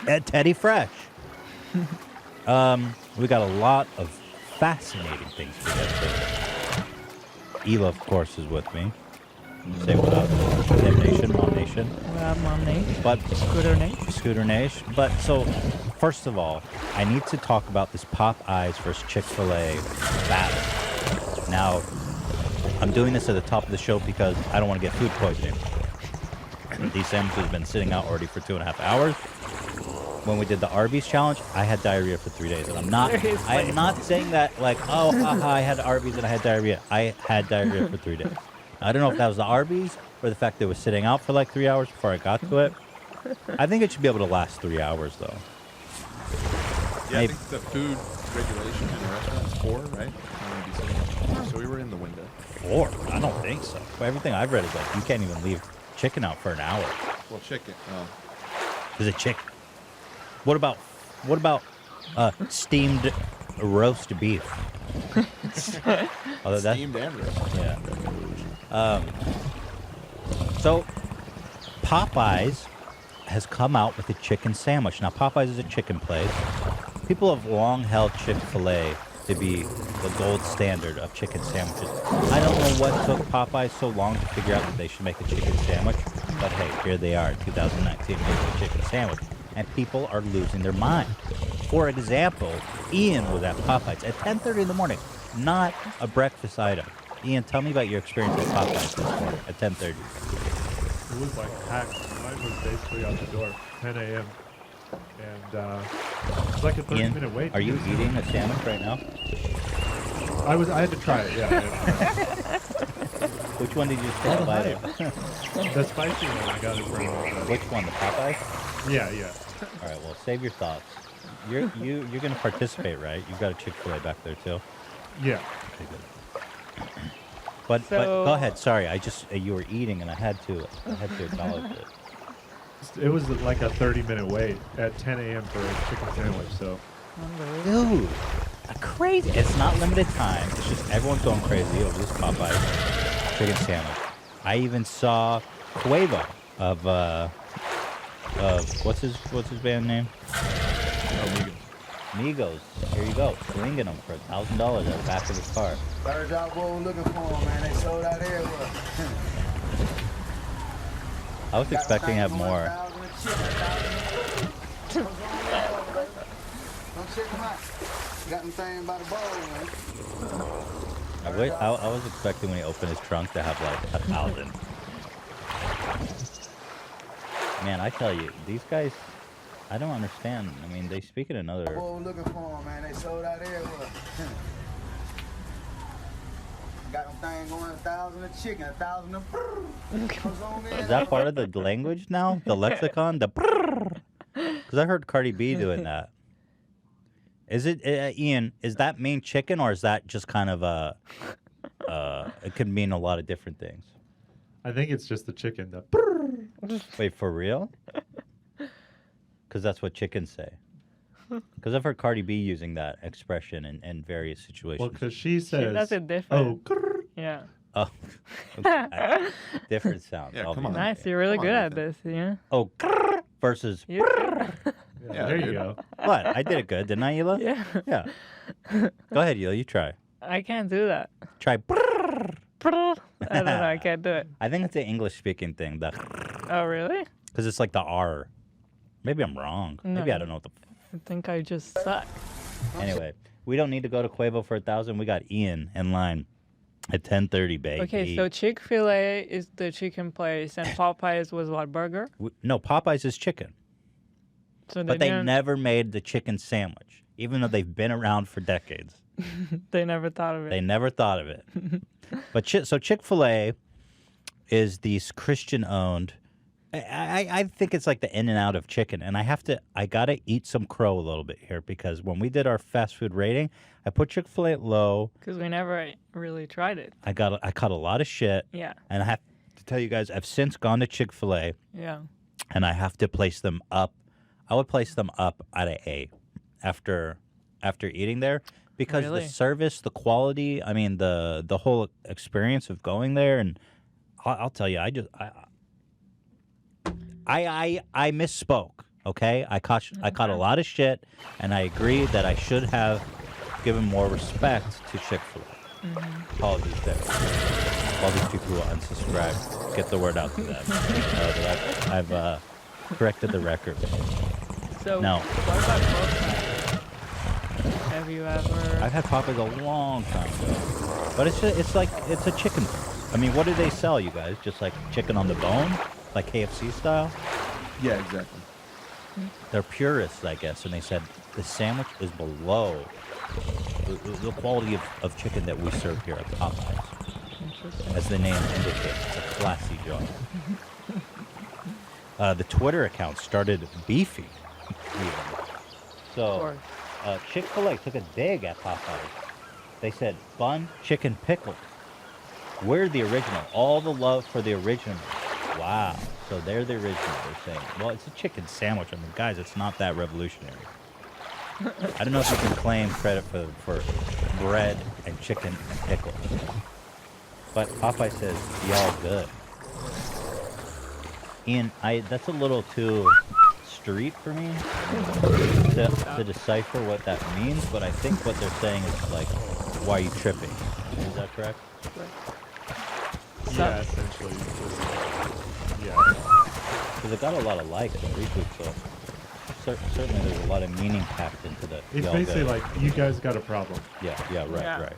at Teddy Fresh. We got a lot of fascinating things to get to. Ela, of course, is with me. Say what up. Dem Nation, Mom Nation. What up, Mom Nation? But Scooter Nation. Scooter Nation. But so, first of all, I need to talk about this Popeyes versus Chick-fil-A battle. Now, I'm doing this at the top of the show because I don't want to get food poisoning. These sandwiches have been sitting out already for 2.5 hours. When we did the Arby's challenge, I had diarrhea for 3 days, and I'm not saying that like, oh, haha, I had Arby's and I had diarrhea. I had diarrhea for 3 days. I don't know if that was the Arby's or the fact that it was sitting out for like 3 hours before I got to it. I think it should be able to last 3 hours though. Yeah, maybe. I think the food regulation in the restaurant is 4, right? So we were in the window. 4? I don't think so. Everything I've read is like you can't even leave chicken out for an hour. Well, chicken. Is it chicken? What about steamed roast beef? Steamed and roast. Yeah. So Popeyes has come out with a chicken sandwich. Now Popeyes is a chicken place. People have long held Chick-fil-A to be the gold standard of chicken sandwiches. I don't know what took Popeyes so long to figure out that they should make a chicken sandwich, but hey, here they are in 2019 making a chicken sandwich, and people are losing their mind. For example, Ian was at Popeyes at 10:30 in the morning, not a breakfast item. Ian, tell me about your experience at Popeyes this morning at 10:30. It was like packed. Mine was basically out the door, 10 a.m. And it's like a 30-minute wait. Are you eating a sandwich right now? I had to try it, yeah. Which one did you take a bite of? The spicy one, I got it from. Which one, the Popeyes? Yeah, yeah. All right, well, save your thoughts. You're going to participate, right? You've got a Chick-fil-A back there, too? Yeah. Okay, good. But go ahead. Sorry, you were eating, and I had to acknowledge it. It was like a 30-minute wait at 10 a.m. for a chicken sandwich, so. Dude, crazy. It's not limited time. It's just everyone's going crazy over this Popeyes chicken sandwich. I even saw Quavo of what's his band name? Migos. Here you go. Swinging them for $1,000 at the back of his car. Birds out road looking for them, man. They sold out everywhere. I was expecting to have more. Got them thing by the bowl, man. I was expecting when he opened his trunk to have like 1,000. Man, I tell you, these guys, I don't understand. I mean, they speak in another. Looking for them, man. They sold out everywhere. Got them thing going 1,000 a chicken, 1,000 a brrr. Is that part of the language now? The lexicon? The brrr? Because I heard Cardi B doing that. Is it, Ian, is that mean chicken or is that just kind of it could mean a lot of different things? I think it's just the chicken. The Wait, for real? Because that's what chickens say. Because I've heard Cardi B using that expression in various situations. Well, because she says, that's a different. oh, yeah. Oh, different sound. Yeah, come on. Nice, you're really good at this, yeah. Oh, versus. You yeah, there you go. What? I did it good, didn't I, Hila? Yeah. Yeah. Go ahead, Hila. You try. I can't do that. Try. I don't know, I can't do it. I think it's an English-speaking thing. Oh, really? Because it's like the R. Maybe I'm wrong. No. Maybe I don't know what the. I think I just suck. Anyway, we don't need to go to Quavo for 1,000. We got Ian in line at 10:30, baby. Okay, so Chick-fil-A is the chicken place, and Popeyes was what, burger? No, Popeyes is chicken. So But they never made the chicken sandwich, even though they've been around for decades. They never thought of it. They never thought of it. But so Chick-fil-A is these Christian-owned. I think it's like the in and out of chicken, and I gotta eat some crow a little bit here because when we did our fast food rating, I put Chick-fil-A at low. Because we never really tried it. I caught a lot of shit. Yeah. And I have to tell you guys, I've since gone to Chick-fil-A. Yeah. And I have to place them up. I would place them up at an A after eating there because Really? the service, the quality, I mean the whole experience of going there, and I'll tell you, I misspoke. Okay, I caught a lot of shit, and I agree that I should have given more respect to Chick-fil-A. Apologies there. All these people who unsubscribe, get the word out to them. That I've corrected the record. So, No. what about Popeyes? Have you ever? I've had Popeyes a long time ago, but it's like it's a chicken place. I mean, what do they sell, you guys? Just like chicken on the bone, like KFC style? Yeah, exactly. They're purists, I guess, and they said the sandwich is below the quality of chicken that we serve here at Popeyes. Interesting. As the name indicates, it's a classy job. The Twitter account started beefy, even. Of So, course. Chick-fil-A took a dig at Popeyes. They said, bun, chicken, pickles. We're the original. All the love for the original. Wow. So they're the original, they're saying. Well, it's a chicken sandwich. I mean, guys, it's not that revolutionary. I don't know if you can claim credit for bread and chicken and pickles. But Popeye says, y'all good. Ian, that's a little too street for me to decipher what that means, but I think what they're saying is like, why are you tripping? Is that correct? Yeah, essentially. Just, yeah. Because it got a lot of likes and retweets, so certainly there's a lot of meaning packed into the It's y'all basically good. like, you guys got a problem. Yeah, right.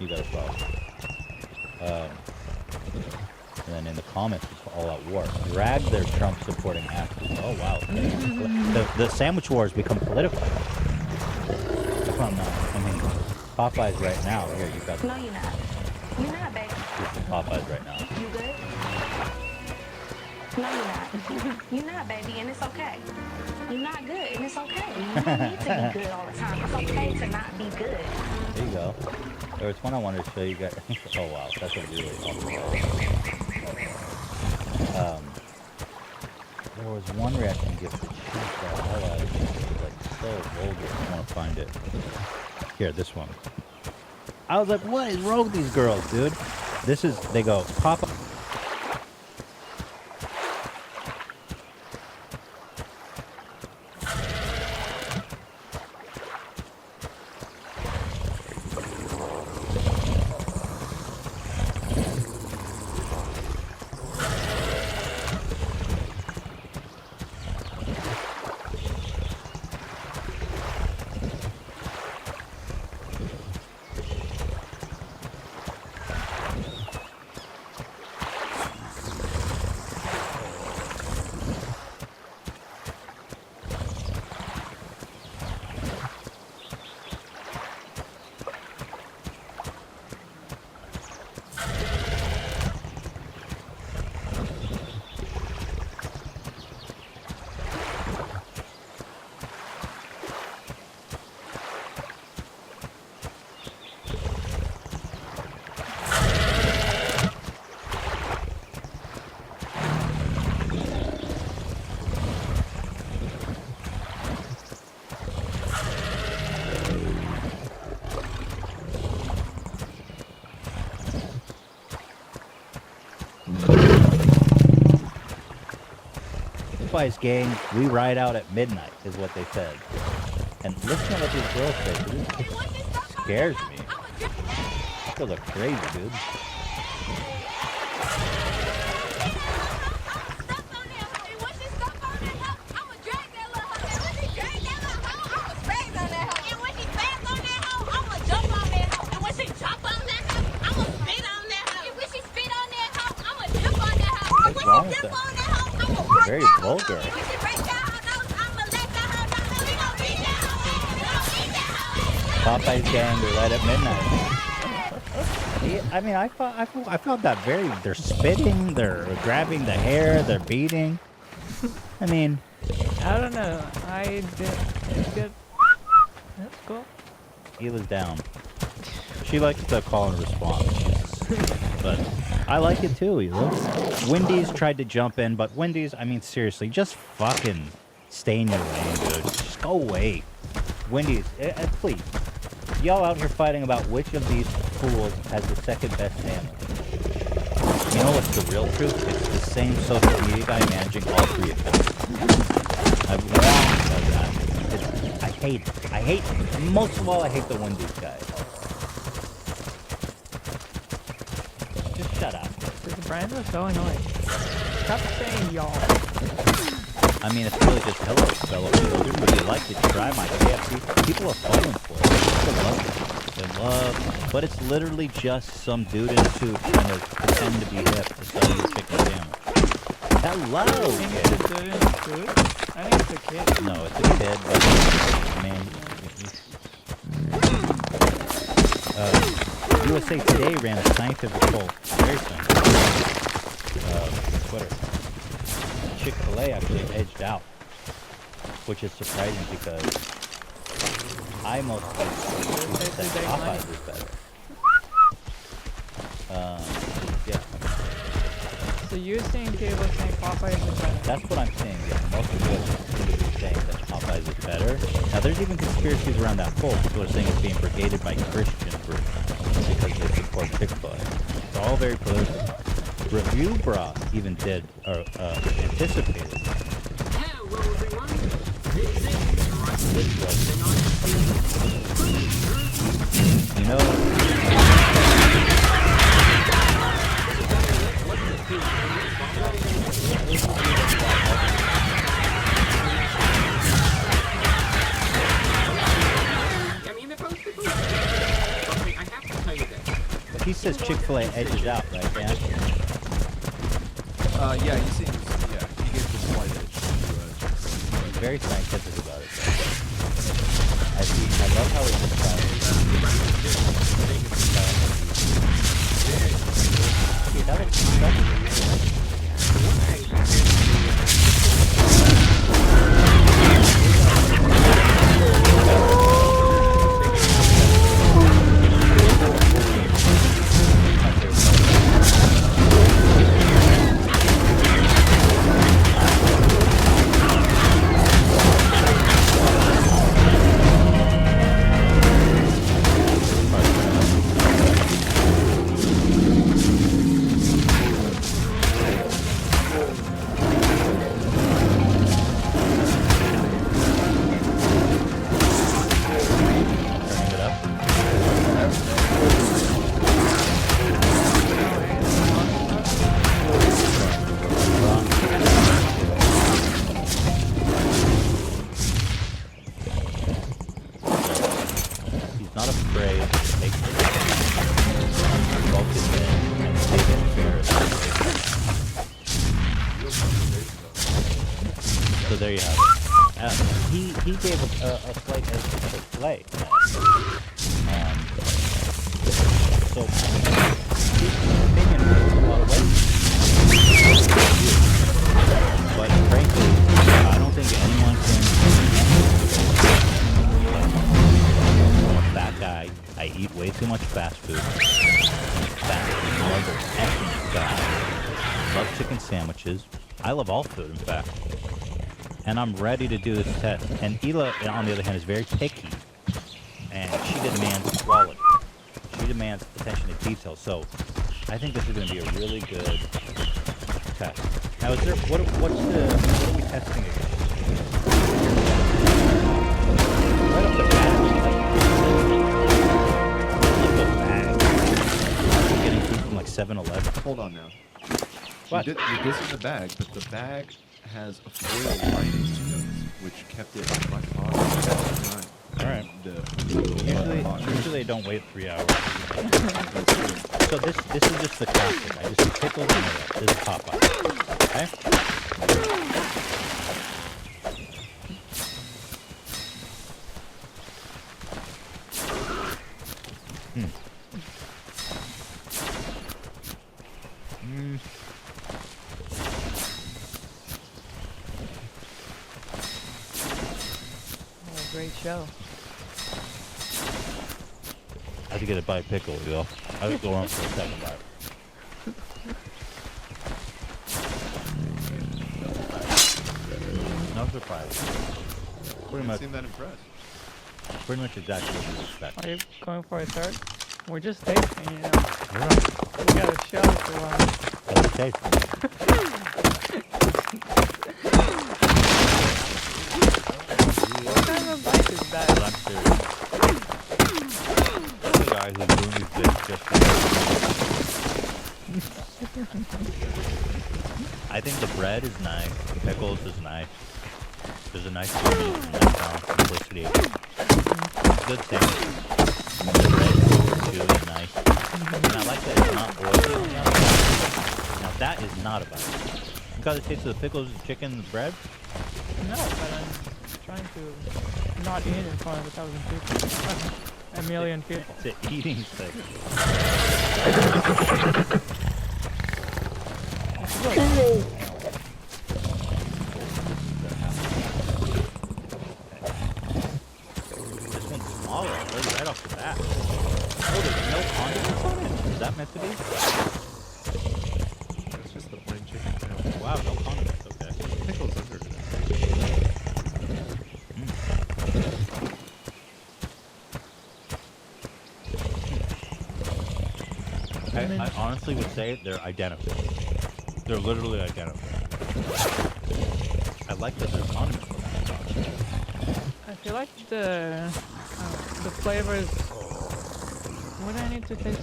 You got a problem. And then in the comments, it's all out war. Drag their Trump-supporting actors. Oh, wow. The sandwich war has become political. Come on, I mean, Popeyes right now. Here, you got No, you're not. You're not, baby. this is Popeyes right now. You good? No, you're not. You're not, baby, and it's okay. You're not good, and it's okay. You don't need to be good all the time. It's okay to not be good. There you go. There was one I wanted to show you guys. Oh, wow. That's a really awesome. There was one reaction gift that she got the hell out of me. It was like so vulgar. I want to find it. Here, this one. I was like, what is wrong with these girls, dude? This is, they go, Papa. Popeyes gang, we ride out at midnight, is what they said. And listen to what these girls say, dude. It scares me. These girls are crazy, dude. What's wrong with them? Very vulgar. Popeyes gang, we ride at midnight. I mean, I found that very. They're spitting, they're grabbing the hair, they're beating. I mean, I don't know. It's good. That's cool. he was down. She likes to call and respond, but I like it too. You know, Wendy's tried to jump in, but Wendy's, I mean, seriously, just fucking stay in your lane, dude. Just go away. Wendy's, please. Y'all out here fighting about which of these fools has the second best sandwich. You know what's the real truth? It's the same social media guy managing all three accounts. I've long said that. I hate, most of all, I hate the Wendy's guy. Just shut up. The brands are so annoying. Stop saying y'all. I mean, it's really just hello, fellow children. Would you like to try my KFC? People are falling for it. People love it. They love, but it's literally just some dude in a suit trying to pretend to be hip to sell you a chicken sandwich. Hello, I think it's a dude in a suit. I think it's a kid. No, it's a kid, but man. USA Today ran a scientific poll, very scientific, Twitter. Chick-fil-A actually edged out, which is surprising because I mostly think that Popeyes is better. Yeah. So you're saying people saying Popeyes is better? That's what I'm saying, yeah. Most people seem to be saying that Popeyes is better. Now, there's even conspiracies around that poll. People are saying it's being brigaded by Christian groups because they support Chick-fil-A. It's all very political. Review Bra even did, anticipated. Hello, everyone. Which was, you know, I mean, they're both people. I have to tell you this. he says Chick-fil-A edges out, right, Dan? Yeah, he seems. Yeah, he gave the slight edge to He's very scientific about it, though. I love how he describes it. So there you have it. He gave a slight edge to Chick-fil-A. So his opinion makes a lot of weight. But frankly, I don't think anyone can. I'm a fat guy. I eat way too much fast food. Fast food. Like an ethnic guy. Love chicken sandwiches. I love all food, in fact. And I'm ready to do this test. And Hila, on the other hand, is very picky. And she demands quality. She demands attention to detail. So I think this is going to be a really good test. Now, is there, what are we testing against? Right off the bat, I'm getting food from like 7-Eleven. Hold on now. What? You're dissing the bag, but the bag has a foil lining to notes, which kept it much hotter at the time. Alright. Usually they don't wait 3 hours. So this is just the classic. I just pickled and this is Popeye. Okay? Great show. I had to get a bite pickle, you know. I would go on for a second bite. No surprise. Pretty much, Seem that impressed. pretty much exactly what you expect. Are you going for a third? We're just tasting, you know. Yeah, We got a show to run. that's the taste. What kind of bite is But that? I'm serious. The guy who's doing these things just for I think the bread is nice. The pickles is nice. There's a nice sweetness and nice balance, simplicity. Good sandwich. The bread too is nice. And I like that it's not oily on the outside. Now that is not a bite. You got the taste of the pickles, the chicken, and the bread? No, but I'm trying to not eat in front of 1,000 people. A million people. It's an eating thing. This one's smaller already right off the bat. Oh, there's no condiments on it? Is that meant to be? It's just the plain chicken sandwich. Wow, no condiments, okay. Pickles under it. I honestly would say they're identical. They're literally identical. I like that there's condiments on it. I feel like the flavors. What do I need to taste?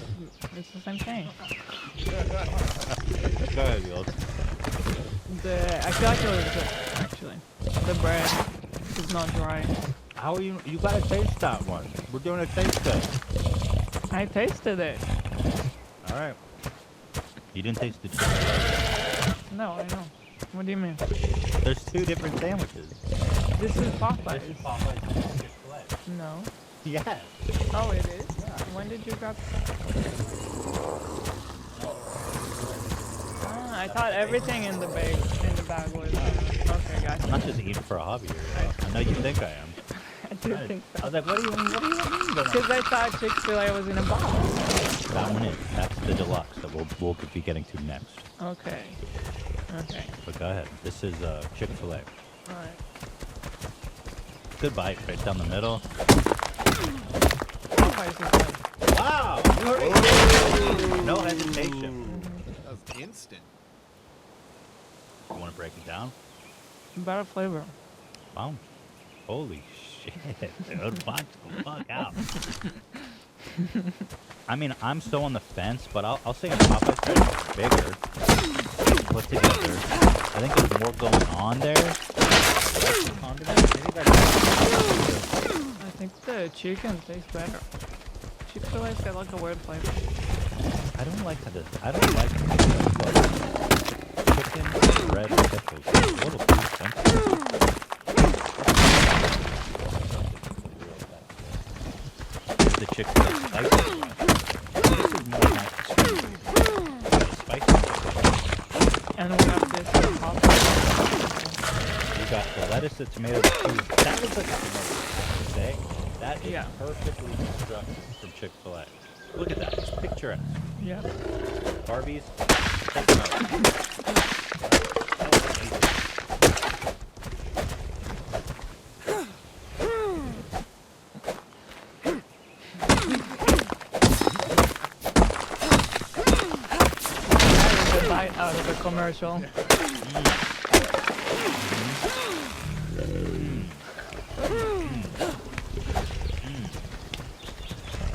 It's the same thing. Go ahead, Yield. I feel like it was good, actually. The bread is not dry. How are you? You gotta taste that one. We're doing a taste test. I tasted it. All right. You didn't taste the chicken. No, I know. What do you mean? There's two different sandwiches. This is Popeyes. Popeyes and Chick-fil-A. No. Yes. Oh, it is? When did you grab? Ah, I thought everything in the bag was. Okay, I'm gotcha. not just eating for a hobby. I know you think I am. I do think I so. was like, what do you mean? Because I thought Chick-fil-A was in a box. That one is. That's the deluxe that we'll be getting to next. Okay. Okay. But go ahead. This is Chick-fil-A. Alright. Good bite right down the middle. Popeyes is good. Wow! You already no hesitation. That was instant. You want to break it down? Better flavor. Wow. Holy shit, dude. Watch the fuck out. I mean, I'm so on the fence, but I'll say Popeyes is bigger. Put together. I think there's more going on there. I think the chicken tastes better. Chick-fil-A's got like a weird flavor. I don't like this. I don't like chicken, bread, and pickles. It's a little too expensive. This is the Chick-fil-A spicy one. This is more like spicy. And we have this Popeyes. You got the lettuce, the tomato, the cheese. That was like a tomato, I have to say. That is Yeah. perfectly constructed from Chick-fil-A. Look at that. It's picturesque. Yeah. Barbies, take them out. That is a bite out of a commercial.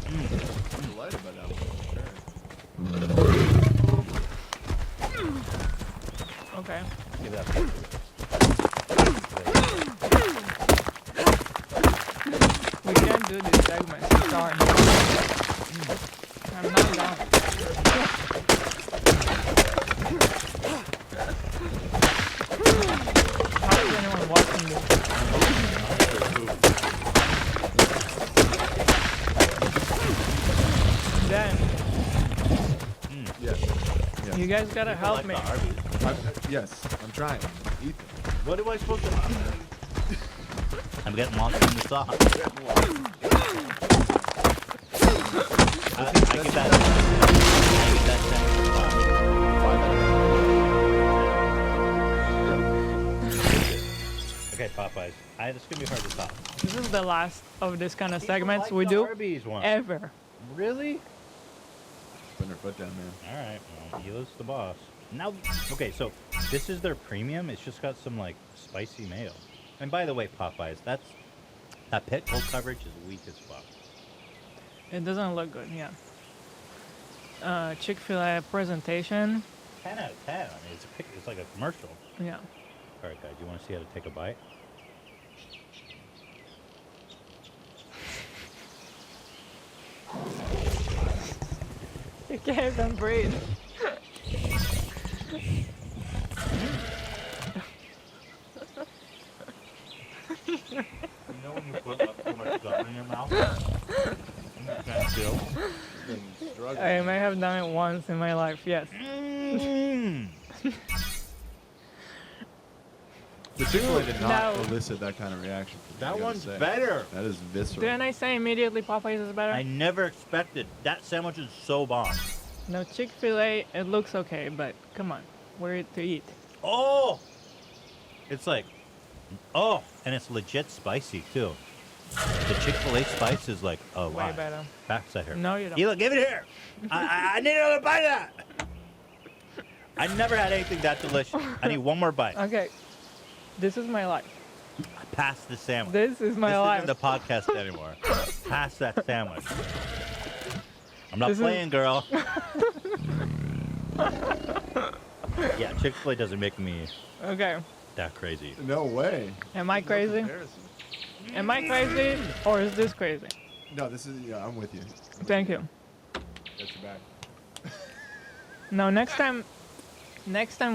I'm delighted by that one. Sure. Okay. Give that. We can do this segment. Sorry. I'm not done. How is anyone watching this? Then, Yes. Yes. you guys gotta help me. Yes. I'm trying. Ethan. What am I supposed to? I'm getting lost in the sauce. I give that. I give that 10 Okay, Popeyes. This is gonna be hard to top. This is the last of this kind of segments Like we the do Arby's one. ever. Really? Putting her foot down, man. All right. Well, Hila's the boss. Now, okay. So this is their premium. It's just got some like spicy mayo. And by the way, Popeyes, that pit hole coverage is weak as fuck. It doesn't look good, yeah. Chick-fil-A presentation. 10 out of 10. I mean, it's like a commercial. Yeah. All right, guys, you want to see how to take a bite? You can't even breathe. You know when you put up too much gum in your mouth? You can't feel. I may have done it once in my life, yes. The Chick-fil-A did not No. elicit that kind of reaction. from me, I That gotta one's say. better. That is visceral. Didn't I say immediately Popeyes is better? I never expected. That sandwich is so bomb. No, Chick-fil-A, it looks okay, but come on. We're to eat. Oh! It's like, oh, and it's legit spicy too. The Chick-fil-A spice is like, oh, Way wow. better. Backside here. No, you don't. Ela, give it here. I need another bite of that. I never had anything that delicious. I need one more bite. Okay. This is my life. Pass the sandwich. This is my this life. isn't the podcast anymore. Pass that sandwich. I'm not This is- playing, girl. Yeah, Chick-fil-A doesn't make me Okay. that crazy. No way. Am I crazy? Am I crazy? Or is this crazy? No, this is, yeah, I'm with you. Thank you. Got your back. No, next time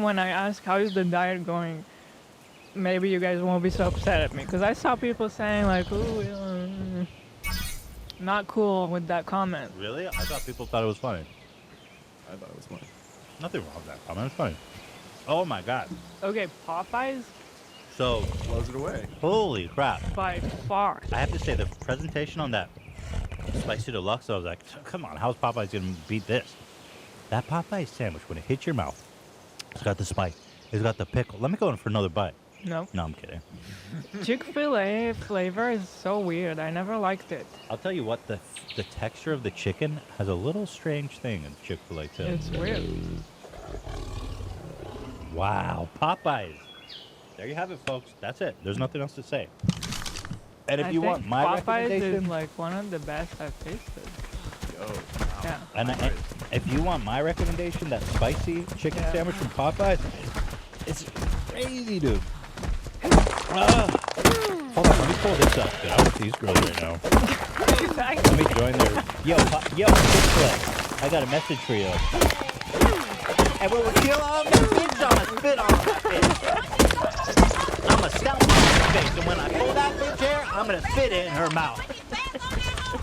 when I ask how is the diet going, maybe you guys won't be so upset at me. Because I saw people saying like, ooh, not cool with that comment. Really? I thought people thought it was funny. I thought it was funny. Nothing wrong with that comment. It's funny. Oh my god. Okay, Popeyes, So, Blows it away. holy crap. by far. I have to say, the presentation on that Spicy Deluxe, I was like, come on, how's Popeyes going to beat this? That Popeye sandwich, when it hits your mouth, it's got the spice. It's got the pickle. Let me go in for another bite. No. No, I'm kidding. Chick-fil-A flavor is so weird. I never liked it. I'll tell you what, the texture of the chicken has a little strange thing in Chick-fil-A, too. It's weird. Wow, Popeyes. There you have it, folks. That's it. There's nothing else to say. And if I you think want my Popeyes recommendation, is like one of the best I've tasted. Yo. Yeah. and if you want my recommendation, that spicy chicken Yeah. sandwich from Popeyes, it's crazy, dude. Hold on, let me pull this up, dude. I'm with these girls right now. Let me join their. Yo, Chick-fil-A, I got a message for you. And when we kill all the bitch, I'ma spit on that bitch. I'ma stomp on her face, and when I pull that bitch hair, I'm gonna spit it in her mouth.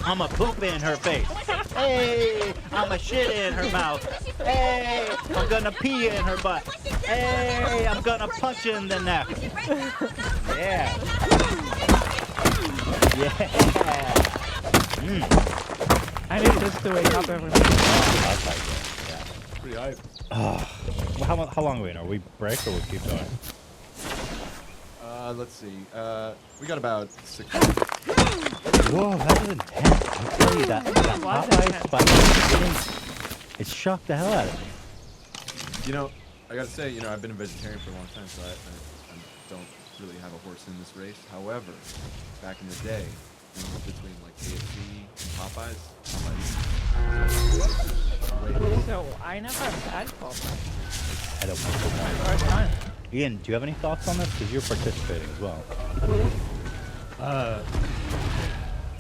I'ma poop in her face. Hey, I'ma shit in her mouth. Hey, I'm gonna pee in her butt. Hey, I'm gonna punch in the neck. Yeah. Yeah. I need this to wake up every morning. That's like it. Yeah. Pretty hype. Well, how long are we in? Are we break or we keep going? Let's see. We got about 6 Whoa, that was intense. I tell you that was Popeye intense. spice, it shocked the hell out of me. You know, I gotta say, I've been a vegetarian for a long time, so I don't really have a horse in this race. However, back in the day, between like KFC and Popeyes, So I never had Popeyes. I don't know. My first time. Ian, do you have any thoughts on this? Because you're participating as well.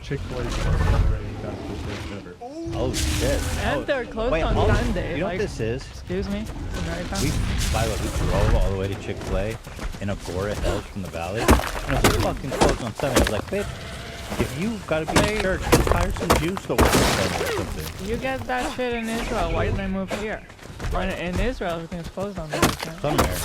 Chick-fil-A's already got the best ever. Oh shit! And Oh, they're closed wait, on hold Sunday. You know like, what this is? Excuse me, America. By the way, we drove all the way to Chick-fil-A in Agora Hills from the valley. And it was fucking closed on Sunday. I was like, babe, if you gotta be in church, just hire some Jews to work or something. You get that shit in Israel. Why did they move here? In Israel, everything's closed on the weekend. Somewhere.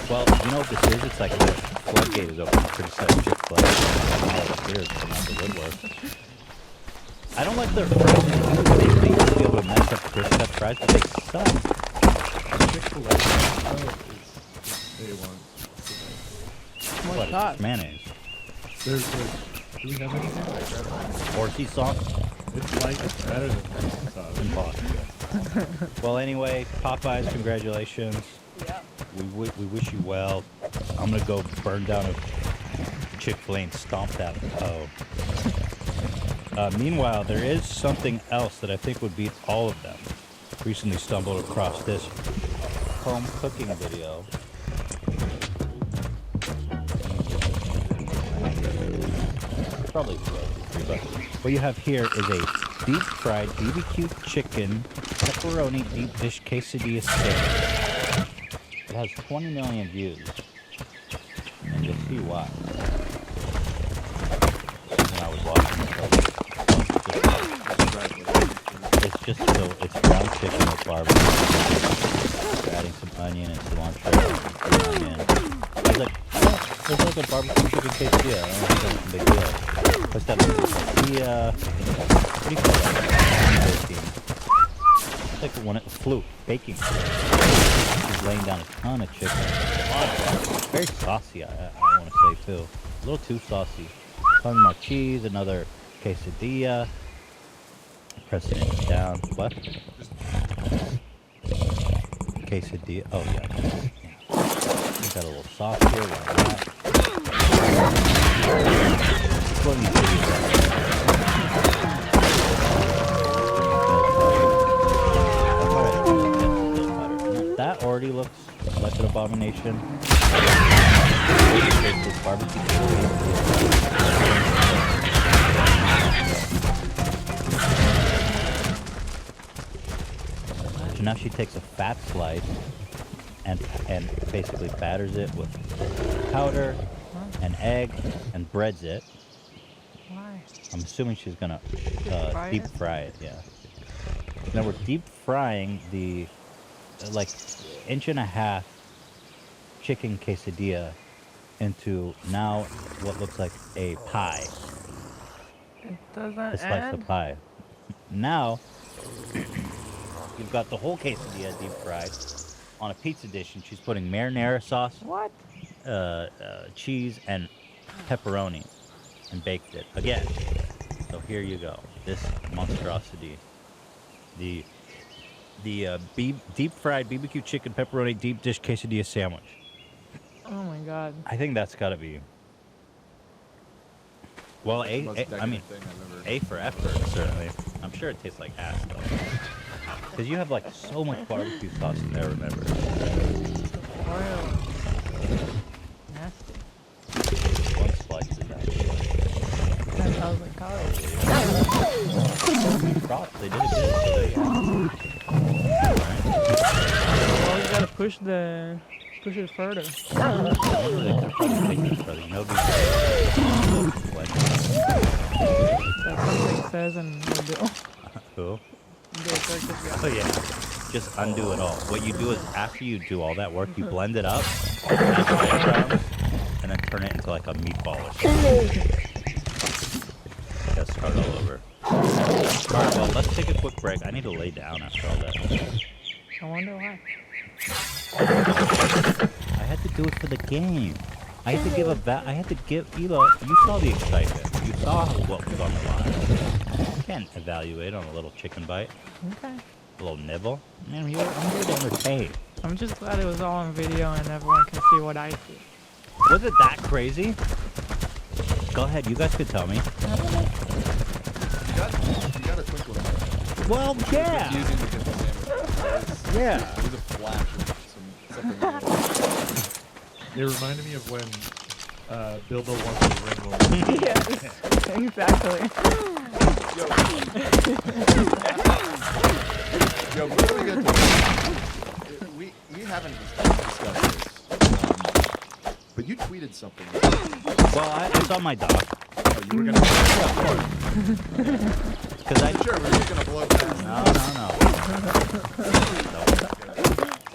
Well, you know what this is? It's like the floodgate is open to criticize Chick-fil-A. Volunteers come out the woodwork. I don't like their fries. They used to be able to mess up crisp cut fries, but they suck. Chick-fil-A is A1. What's What? that? It's mayonnaise. There's like, do we have anything? Horsey sauce. It's like it's better than sauce. Impossible. Well, anyway, Popeyes, congratulations. Yeah. We wish you well. I'm gonna go burn down a Chick-fil-A and stomp that. Meanwhile, there is something else that I think would beat all of them. Recently stumbled across this home cooking video. Probably $3, but what you have here is a deep fried BBQ chicken pepperoni deep dish quesadilla sandwich. It has 20 million views, and you'll see why. When I was watching it's just so it's ground chicken with barbecue. We're adding some onion and cilantro and onion. It's like it's like a barbecue chicken quesadilla. I don't know if it's a big deal. What's that? What do you call that? It's like one flute baking. He's laying down a ton of chicken. Very saucy, I want to say too. A little too saucy. Some more cheese, another quesadilla. Pressing it down. What? Quesadilla. Oh yeah. We got a little sauce here. Like that. What do you think? That already looks like an abomination. This barbecue so now she takes a fat slice and basically batters it with powder and egg and breads it. Why? I'm assuming she's gonna deep fry it. Yeah. Now we're deep frying the like 1.5-inch chicken quesadilla into now what looks like a pie. It doesn't A slice of pie. Now you've got the whole quesadilla deep fried on a pizza dish, and she's putting marinara sauce, What? cheese, and pepperoni, and baked it again. So here you go. This monstrosity. The deep fried BBQ chicken pepperoni deep dish quesadilla sandwich. Oh my god. I think that's got to be. Well, That's the most I decadent mean, thing I've ever. A for effort, certainly. I'm sure it tastes like ass, though. Because you have, like, so much barbecue sauce in there, remember? Oil. Nasty. One slice is actually. 10,000 calories. Props, they did it good. So there you go. Alright. Well, you gotta push it further. They could probably take this further. You know, like, That's something it says in the bill. who? The Turkish guy. Oh, yeah. Just undo it all. What you do is, after you do all that work, you blend it up, add breadcrumbs, and then turn it into like a meatball or something. Gotta start all over. Alright, well, let's take a quick break. I need to lay down after all that. I wonder why. I had to do it for the game. I had to give Ela, you saw the excitement. You saw what was on the line. You can't evaluate on a little chicken bite, Okay. a little nibble. Man, I'm here to entertain. I'm just glad it was all on video and everyone can see what I see. Was it that crazy? Go ahead, you guys could tell me. You got a twinkle in there. Well, yeah. Using to get the sandwich. Yeah. It was a flash of something. It reminded me of when Bilbo wants to ring over. Yes, exactly. Yo, before we get to we haven't discussed this, but you tweeted something. Well, it's on my doc. Oh, you were gonna. Yeah, of course. Because I Sure, we're just gonna blow past. No.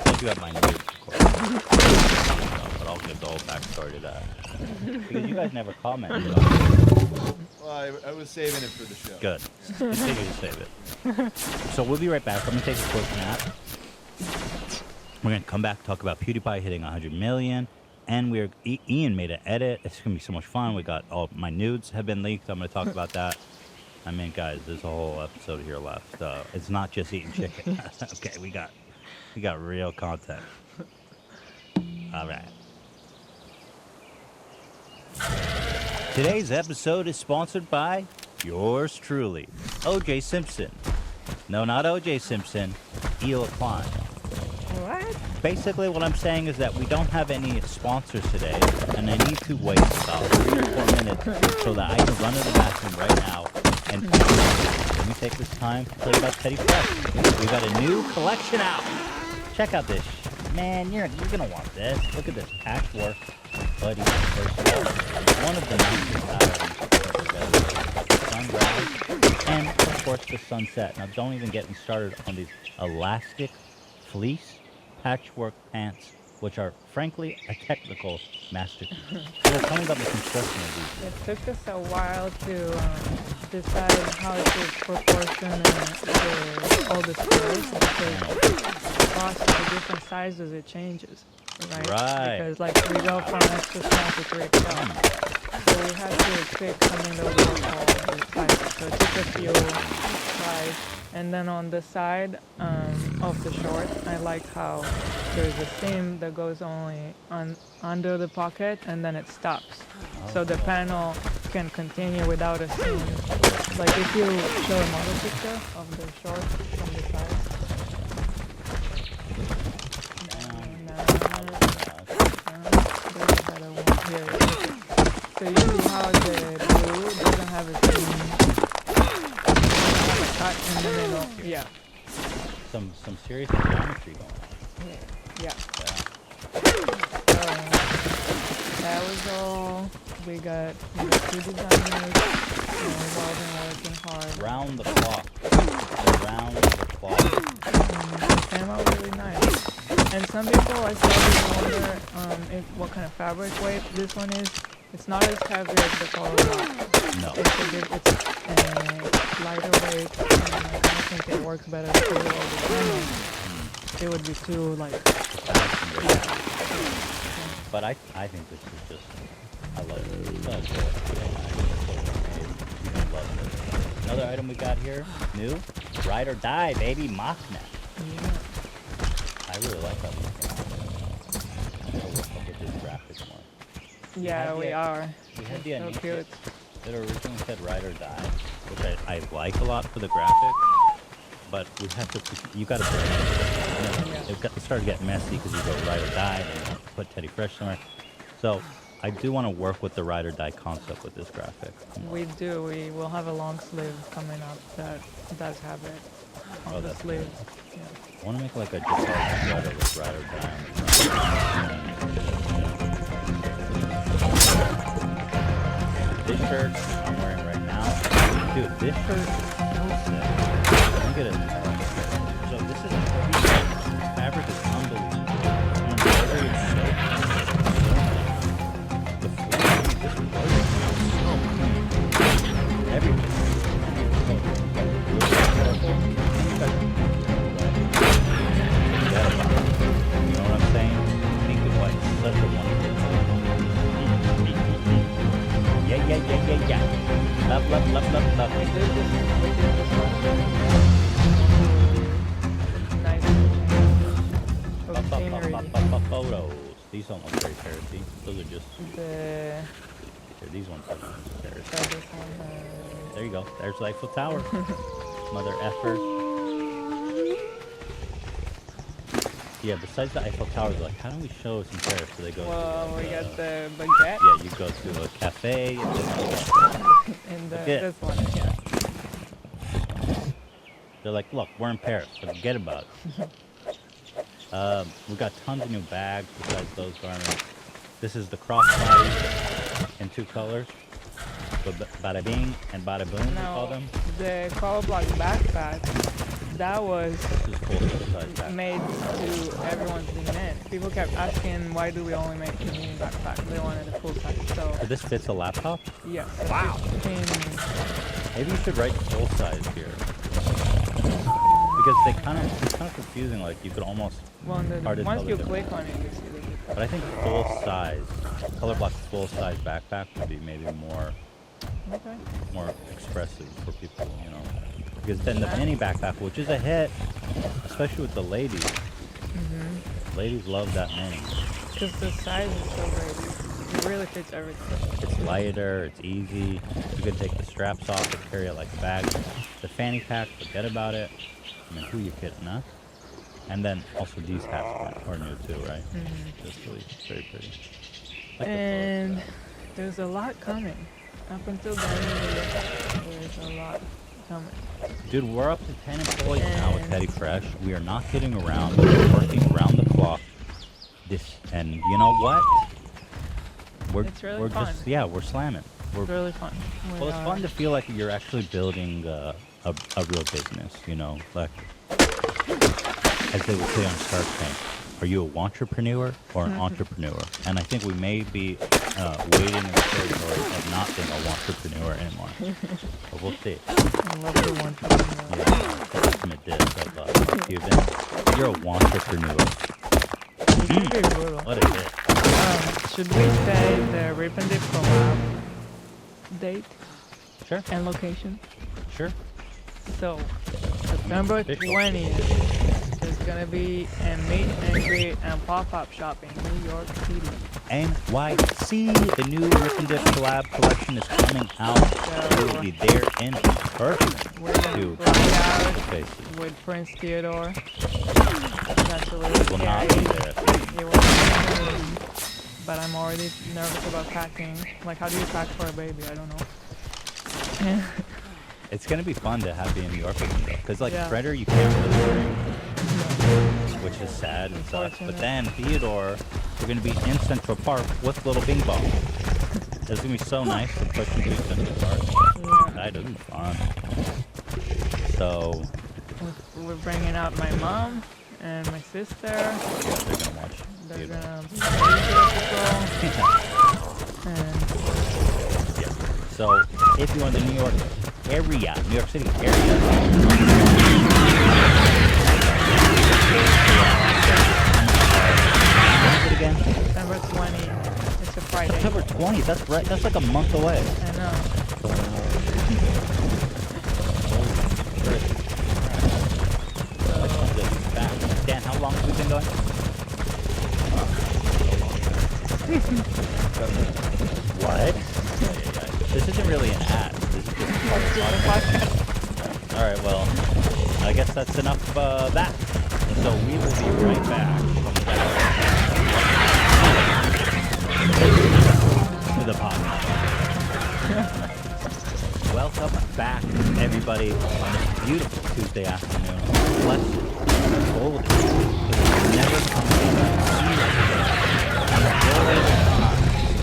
I do have my news, of course. But I'll give the whole backstory to that. Because you guys never commented on it. Well, I was saving it for the show. Good. Continue to save it. So we'll be right back. Let me take a quick nap. We're going to come back, talk about PewDiePie hitting 100 million. And Ian made an edit. It's going to be so much fun. We got all my nudes have been leaked. I'm going to talk about that. I mean, guys, there's a whole episode here left. It's not just eating chicken. Okay, we got real content. All right. Today's episode is sponsored by yours truly, O.J. Simpson. No, not O.J. Simpson, Ela Klein. What? Basically, what I'm saying is that we don't have any sponsors today, and I need to wait about 3 or 4 minutes so that I can run to the bathroom right now and let me take this time to tell you about Teddy Fresh. We got a new collection out. Check out this. Man, you're gonna want this. Look at this patchwork buddy. First of all, one of the nicest items. Sunrise, and of course the sunset. Now, don't even get me started on these elastic fleece patchwork pants, which are frankly a technical masterpiece. So tell me about the construction of these. It took us a while to decide how to proportion all the skirts because across the different sizes it changes, right? Right. Because like we go from extra small to 3XL. So we had to pick something that would work for all the sizes. So it took a few tries. And then on the side of the short, I like how there's a seam that goes only under the pocket and then it stops. So the panel can continue without a seam. Like if you show a model picture of the short from the side. There's a better one here. So you see how the blue doesn't have a seam. Cut in the middle. Yeah. Some serious geometry going on. Yeah. Yeah. So that was all. We got 2 designers. And we've all been working hard. Round the clock. Around the clock. It came out really nice. And some people I saw they wonder what kind of fabric weight this one is. It's not as heavy as the color block. No. It's lighter weight, and I kind of think it works better for all the panels. It would be too like. But I think this is just, I love it. It's so good. I love it. Another item we got here, new, Ride or Die, baby, Machina. Yeah. I really like that one. I'll work up with this graphics more. Yeah, we are. We had the So Aniki cute. that originally said Ride or Die, which I like a lot for the graphics, but we have to, you gotta put it started getting messy because you go Ride or Die, and you put Teddy Fresh somewhere. So I do want to work with the Ride or Die concept with this graphic. We do. We will have a long sleeve coming up that does have it on the that's sleeve. good. Yeah. I want to make like a jacquard sweater with Ride or Die on the front. This shirt I'm wearing right now, dude, this shirt is so sick. Look at it. So this is fabric is unbelievable. The embroidery is so the flame, this embroidery is so clean. Everything. You know what I'm saying? Pink and white, such a wonderful color. Yeah. Love. Nice. Of scenery. Photos. These don't look very parroty. Those are just, these ones are parroty. So this one There you go. There's the Eiffel Tower. Mother effer. Yeah, besides the Eiffel Tower, they're like, how do we show some Paris? So they go well, to, we like, got the baguette yeah, you go to a cafe. in the, Baguette. this one, yeah. They're like, look, we're in Paris, so forget about it. We got tons of new bags besides those garments. This is the crossbody in 2 colors. Bada bing and bada boom, we call No, them. the color block backpack, that was This is full size backpack. made to everyone's demand. People kept asking, why do we only make the mini backpack? They wanted a full size. So, So this fits a laptop? yeah. Wow. 15, Maybe you should write full size here. Because it's kind of confusing. Like you could almost, well, Hard to once tell you the click on it, you see the difference. but I think full size, color block full size backpack would be maybe more Okay. expressive for people, you know. Because then the mini backpack, which is a hit, especially with the ladies. Ladies love that mini. Because the size is so great. It really fits everything. It's lighter, it's easy. You can take the straps off and carry it like a bag. The fanny pack, forget about it. I mean, who you kidding, huh? And then also these hats are new too, right? Just really very pretty. Like the And clothes, there's a lot coming. Up until the end of the year, there's a lot coming. dude, we're up to 10 employees now with Teddy Fresh. We are not kidding around. We're working around the clock. And you know what? It's really we're fun. just we're slamming. It's really fun. Well, it's fun to feel like you're actually building a real business, you know, like as they would say on Shark Tank. Are you a wantrepreneur or an entrepreneur? And I think we may be wading in the territory of not being a wantrepreneur anymore. But we'll see. I love the one. Yeah, the ultimate diss of Cuban. You're a wantrepreneur. What is it? Should we say the Rip and Dip collab date Sure, and location? sure. So, September Official. 20th, there's gonna be a meet and greet and pop-up shop in New York City. NYC, the new Rip and Dip collab collection is coming out. We will be there in person. We're gonna Dude, bring out faces. with Prince Theodore. That's a little We will not be scary. there. It was but I'm already nervous about packing. Like, how do you pack for a baby? I don't know. It's gonna be fun to have you in New York with me, because like Yeah. Shredder, you can't really bring, which is sad and sucks. But Unfortunate. then Theodore, we're gonna be in Central Park with Little Bing Bong. It's gonna be so nice to push you to Central Park. Yeah. That'll be fun. So We're bringing out my mom and my sister. yeah, they're gonna watch They're Theodore. gonna be beautiful. And So if you're in the New York area, New York City area. When is it again? September 20th. It's a Friday. September 20th. That's right. That's like a month away. I know. Dan, how long have we been going? What? This isn't really an ad. This is just part of the podcast. All right, well, I guess that's enough of that. So we will be right back to the podcast. Welcome back, everybody, on this beautiful Tuesday afternoon. Blessed, golden, never coming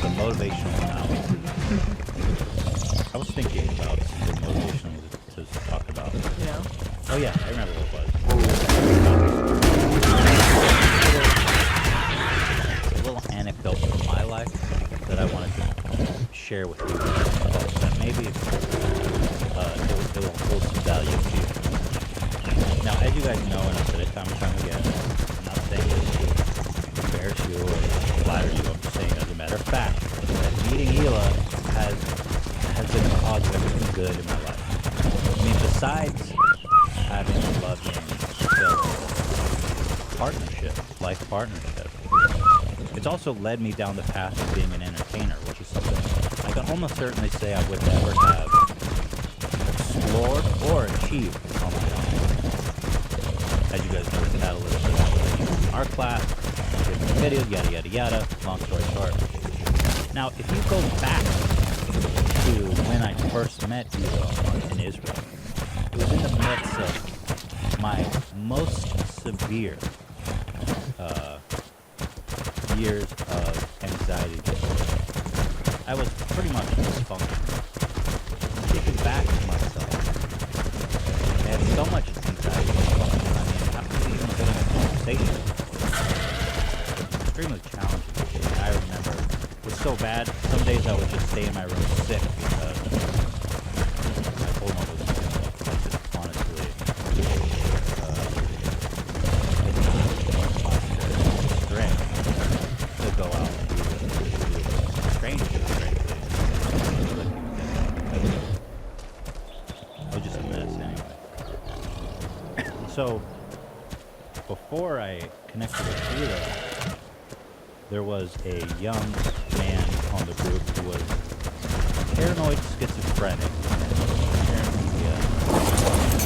the motivational analysis. I was thinking about the motivational to talk about. Yeah. Oh yeah, I remember what it was. A little anecdote from my life that I wanted to share with you. That maybe it will hold some value to you. Now, as you guys know, and I've said it time and time again, I'm not saying this to embarrass you or flatter you. I'm just saying, as a matter of fact, that meeting Hila has been the cause of everything good in my life. I mean, besides having a loving, fulfilling partnership, life partnership, it's also led me down the path of being an entertainer, which is something I can almost certainly say I would never have explored or achieved on my own. As you guys know, the catalyst that I was in our class, different videos, yada yada yada, long story short. Now, if you go back to when I first met you in Israel, it was in the midst of my most severe years of anxiety disorder. I was pretty much dysfunctional. Thinking back to myself, I had so much anxiety disorder. I mean, after even getting a conversation, it was extremely challenging. I remember it was so bad, some days I would just stay in my room sick because my whole mother was just honestly, I did not have much strength to go out and do strange things, frankly. I was just a mess anyway. So, before I connected with Hila, there was a young man on on the group who was paranoid schizophrenic. And apparently,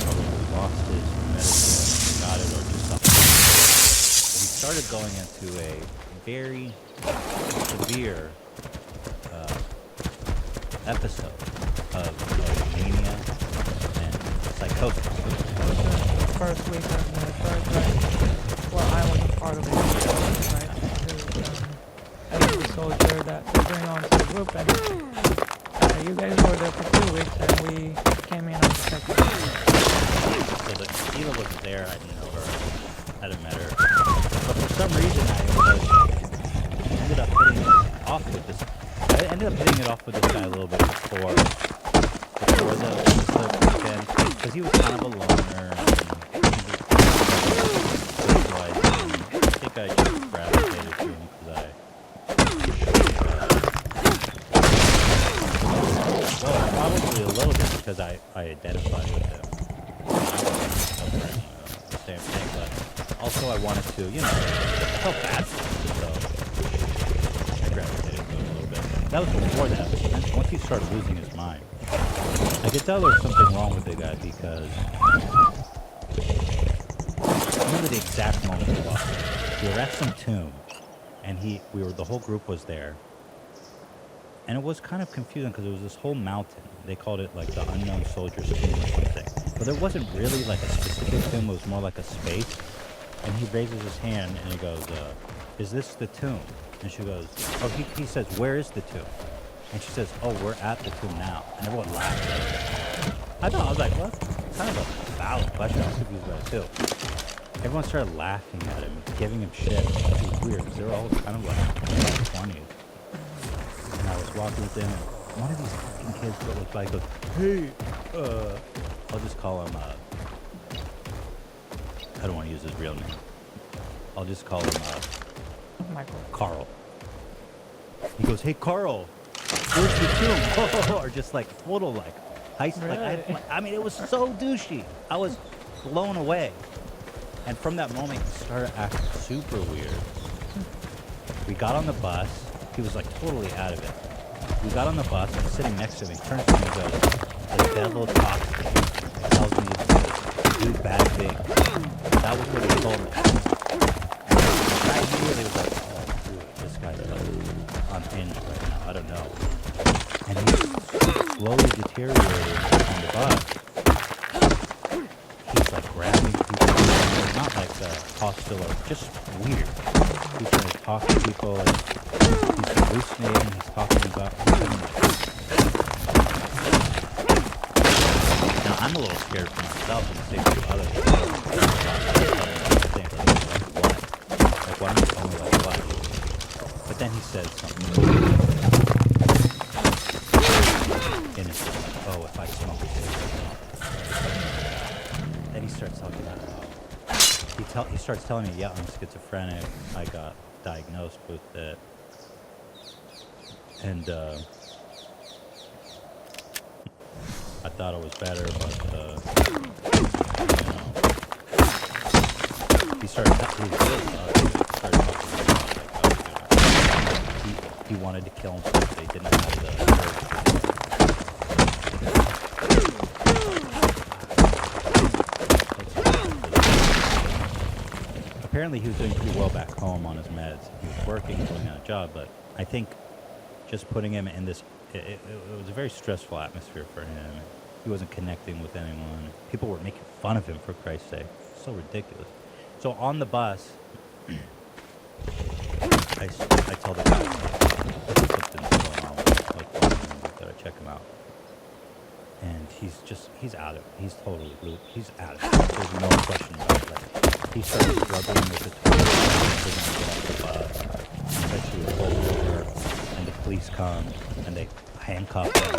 probably lost his medicine, got it, or just something. He started going into a very severe episode of mania and psychosis. First week of the first, right? Well, I wasn't part of it, right? I was a soldier that they bring on to the group, and you guys were there for 2 weeks, and we came in on the second. So the Sheila wasn't there. I didn't know her. I didn't met her. But for some reason, I ended up hitting it off with this. I ended up hitting it off with this guy a little bit before the weekend, because he was kind of a loner. And I think I just gravitated to him because well, probably a little bit because I identified with him. The same thing, but also I wanted to, you know, I felt bad for him, so I gravitated to him a little bit. That was before that. And once he started losing his mind, I could tell there was something wrong with the guy because I remember the exact moment we lost him. We were at some tomb, and the whole group was there. And it was kind of confusing because it was this whole mountain. They called it like the Unknown Soldier's Tomb or something. But there wasn't really like a specific tomb. It was more like a space. And he raises his hand and he goes, is this the tomb? And she goes, oh, he says, where is the tomb? And she says, oh, we're at the tomb now. And everyone laughed at her. I was like, well, that's kind of a valid question. I was confused by it too. Everyone started laughing at him, giving him shit. It was weird because they were all kind of like in their 20s. And I was walking with them, and one of these fucking kids that looked like goes, hey, I'll just call him, I don't want to use his real name. I'll just call him, Michael. Carl. He goes, hey, Carl, where's the tomb? Or just like, total like, Really? I mean, it was so douchey. I was blown away. And from that moment, he started acting super weird. We got on the bus. He was like totally out of it. We got on the bus, and sitting next to me, he turns to me and goes, the devil talks to me, tells me to do bad things. That was what he told me. And I immediately was like, oh, dude, this guy's like unhinged right now. I don't know. And he's slowly deteriorating on the bus. He's like grabbing people, not like hostile or just weird. He's trying to talk to people, and he's hallucinating, he's talking about now I'm a little scared for myself and the safety of others. Like what? Like why don't you tell me like what? But then he says something innocent, like, oh, if I smoke a cigarette. Then he starts talking about he starts telling me, yeah, I'm schizophrenic. I got diagnosed with it. And I thought it was better, but you know, he started talking about like he wanted to kill himself, but he didn't have the courage. Apparently he was doing pretty well back home on his meds. He was working, doing a job, but I think just putting him in this, it was a very stressful atmosphere for him. He wasn't connecting with anyone. People were making fun of him, for Christ's sake. So ridiculous. So on the bus, I tell the guy, something's going on with that I check him out. And he's out of it. He's totally, he's out of it. There's no question about it. Like, he started struggling with the toilet. He doesn't get off the bus. Eventually he pulled over, and the police come, and they handcuff him.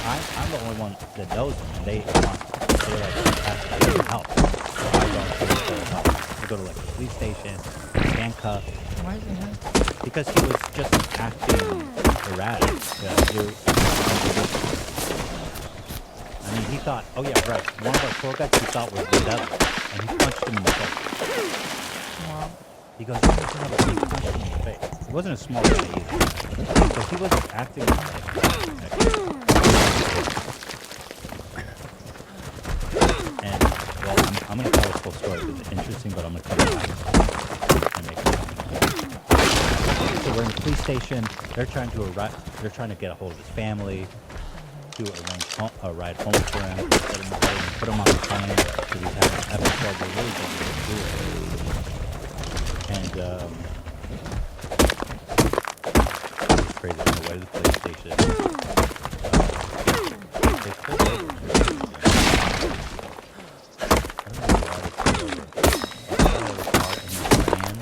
I'm the only one that knows him, and they're like, ask me help. So I don't help. I go to like the police station, handcuffed. Why is he handcuffed? Because he was just acting erratic. I mean, he thought, oh yeah, right, one of our tour guides he thought was the devil, and he punched him in the face. Wow. He goes, "You just have a big punch in the face." It wasn't a small guy either. So he was acting like. And well, I'm gonna tell this whole story because it's interesting, but I'm gonna cut it back and make it. So we're in the police station. They're trying to get a hold of his family to arrange a ride home for him, put him on the plane because he's having an episode. They really don't need to do it. And it's crazy. On the way to the police station, they pulled over. I don't know why they pulled over. They pulled over the car and he ran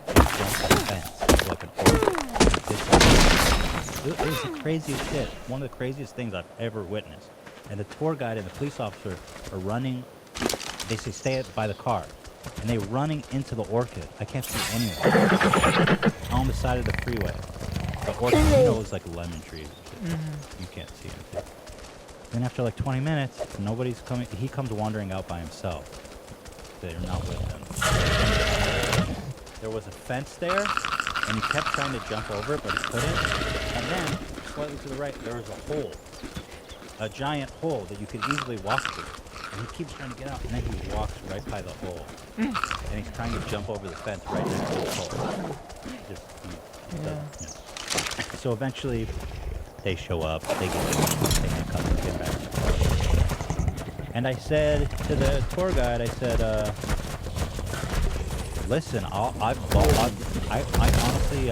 and jumped the fence like an orc. It was the craziest shit. One of the craziest things I've ever witnessed. And the tour guide and the police officer are running. They say stay by the car. And they're running into the orchid. I can't see anyone. On the side of the freeway. The orchid, is like a lemon tree. You can't see anything. Then after like 20 minutes, nobody's coming. He comes wandering out by himself. They're not with him. And there was a fence there, and he kept trying to jump over it, but he couldn't. And then, slightly to the right, there was a hole. A giant hole that you could easily walk through. And he keeps trying to get out, and then he walks right by the hole. And he's trying to jump over the fence right next to the hole. So eventually, they show up, they handcuff him, get back in the car. And I said to the tour guide, I said, listen, I honestly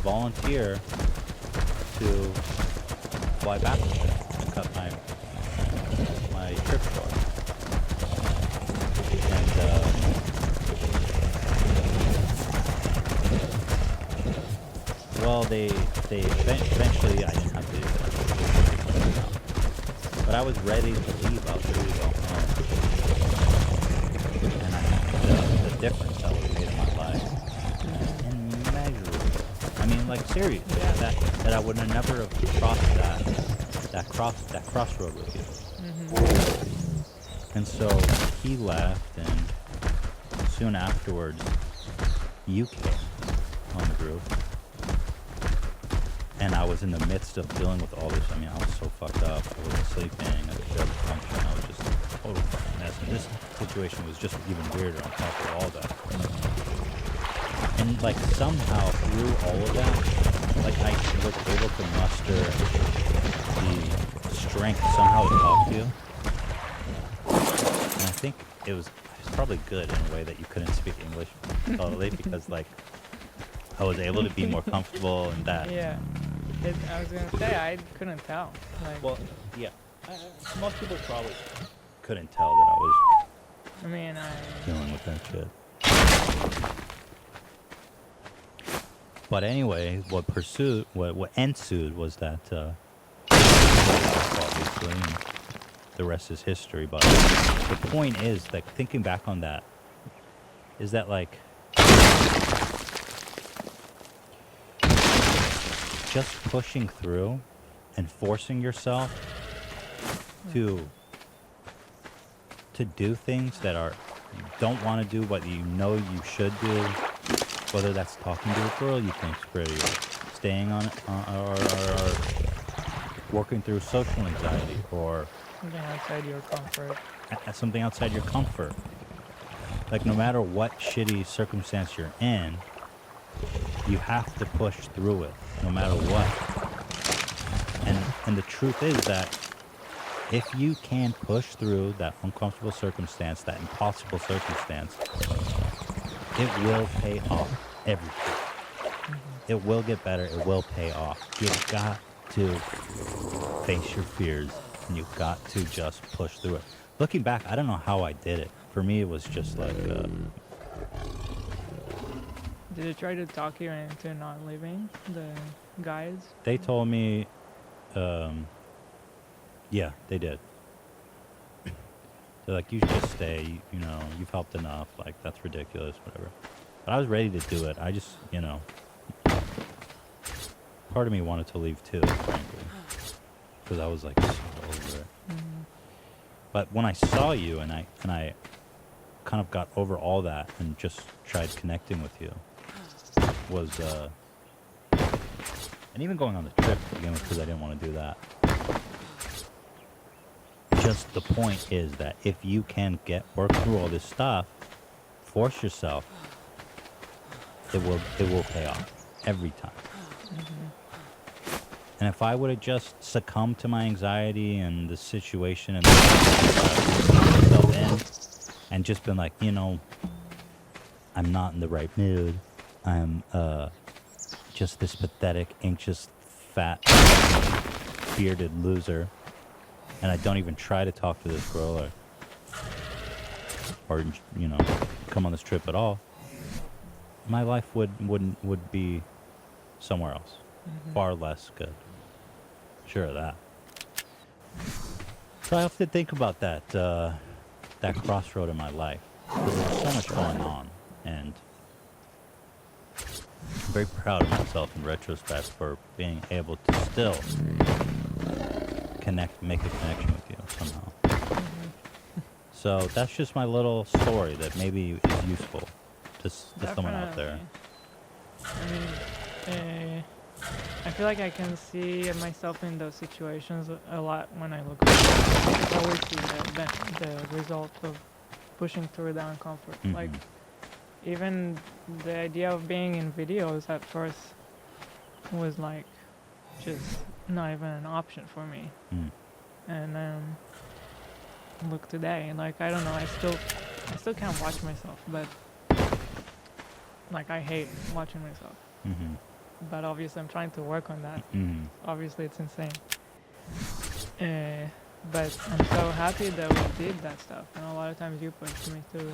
volunteer to fly back with it and cut my trip short. And well, they eventually I didn't have to do that. But I was ready to leave. I was ready to go home. And the difference that was made in my life, immeasurable. I mean, like seriously, that I would have never have crossed that crossroad with you. And so he left, and soon afterwards, you came on the group. And I was in the midst of dealing with all this. I mean, I was so fucked up. I wasn't sleeping. I couldn't function. I was just a total fucking mess. And this situation was just even weirder on top of all that. And like somehow through all of that, like I was able to muster the strength somehow to talk to you. And I think it was probably good in a way that you couldn't speak English totally because like I was able to be more comfortable and that. Yeah. I was gonna say I couldn't tell. Like, Well, yeah. Most people probably couldn't tell that I was I mean, dealing with that shit. But anyway, what ensued was that obviously, and the rest is history. But the point is, like, thinking back on that, is that like just pushing through and forcing yourself to do things that you don't want to do, but you know you should do. Whether that's talking to a girl you think's pretty, or staying on or working through social anxiety, or something outside your comfort. Something outside your comfort. Like no matter what shitty circumstance you're in, you have to push through it, no matter what. And the truth is that if you can push through that uncomfortable circumstance, that impossible circumstance, it will pay off everything. It will get better. It will pay off. You've got to face your fears, and you've got to just push through it. Looking back, I don't know how I did it. For me, it was just like... Did they try to talk you into not leaving, the guys? They told me... yeah, they did. They're like, you should just stay, you know, you've helped enough, like, that's ridiculous, whatever. But I was ready to do it. I just, you know, part of me wanted to leave too, frankly. Because I was, like, so over it. But when I saw you and I kind of got over all that and just tried connecting with you was, and even going on the trip to begin with, because I didn't want to do that. Just the point is that if you can work through all this stuff, force yourself, it will pay off every time. And if I would have just succumbed to my anxiety and the situation and myself in, and just been like, you know, I'm not in the right mood. I'm just this pathetic, anxious, fat, bearded loser, and I don't even try to talk to this girl or you know, come on this trip at all. My life would be somewhere else, far less good. Sure of that. So I have to think about that that crossroad in my life. There's so much going on, and I'm very proud of myself in retrospect for being able to still make a connection with you somehow. So that's just my little story that maybe is useful to someone out there. I mean, I feel like I can see myself in those situations a lot when I look back. I always see the result of pushing through the uncomfort. Mhm. Like, even the idea of being in videos at first was like just not even an option for me. Mm. And look today, like, I don't know, I still can't watch myself, but like, I hate watching myself. Mm-hmm. But obviously I'm trying to work on that. Mm-hmm. Obviously it's insane. But I'm so happy that we did that stuff. And a lot of times you pushed me through,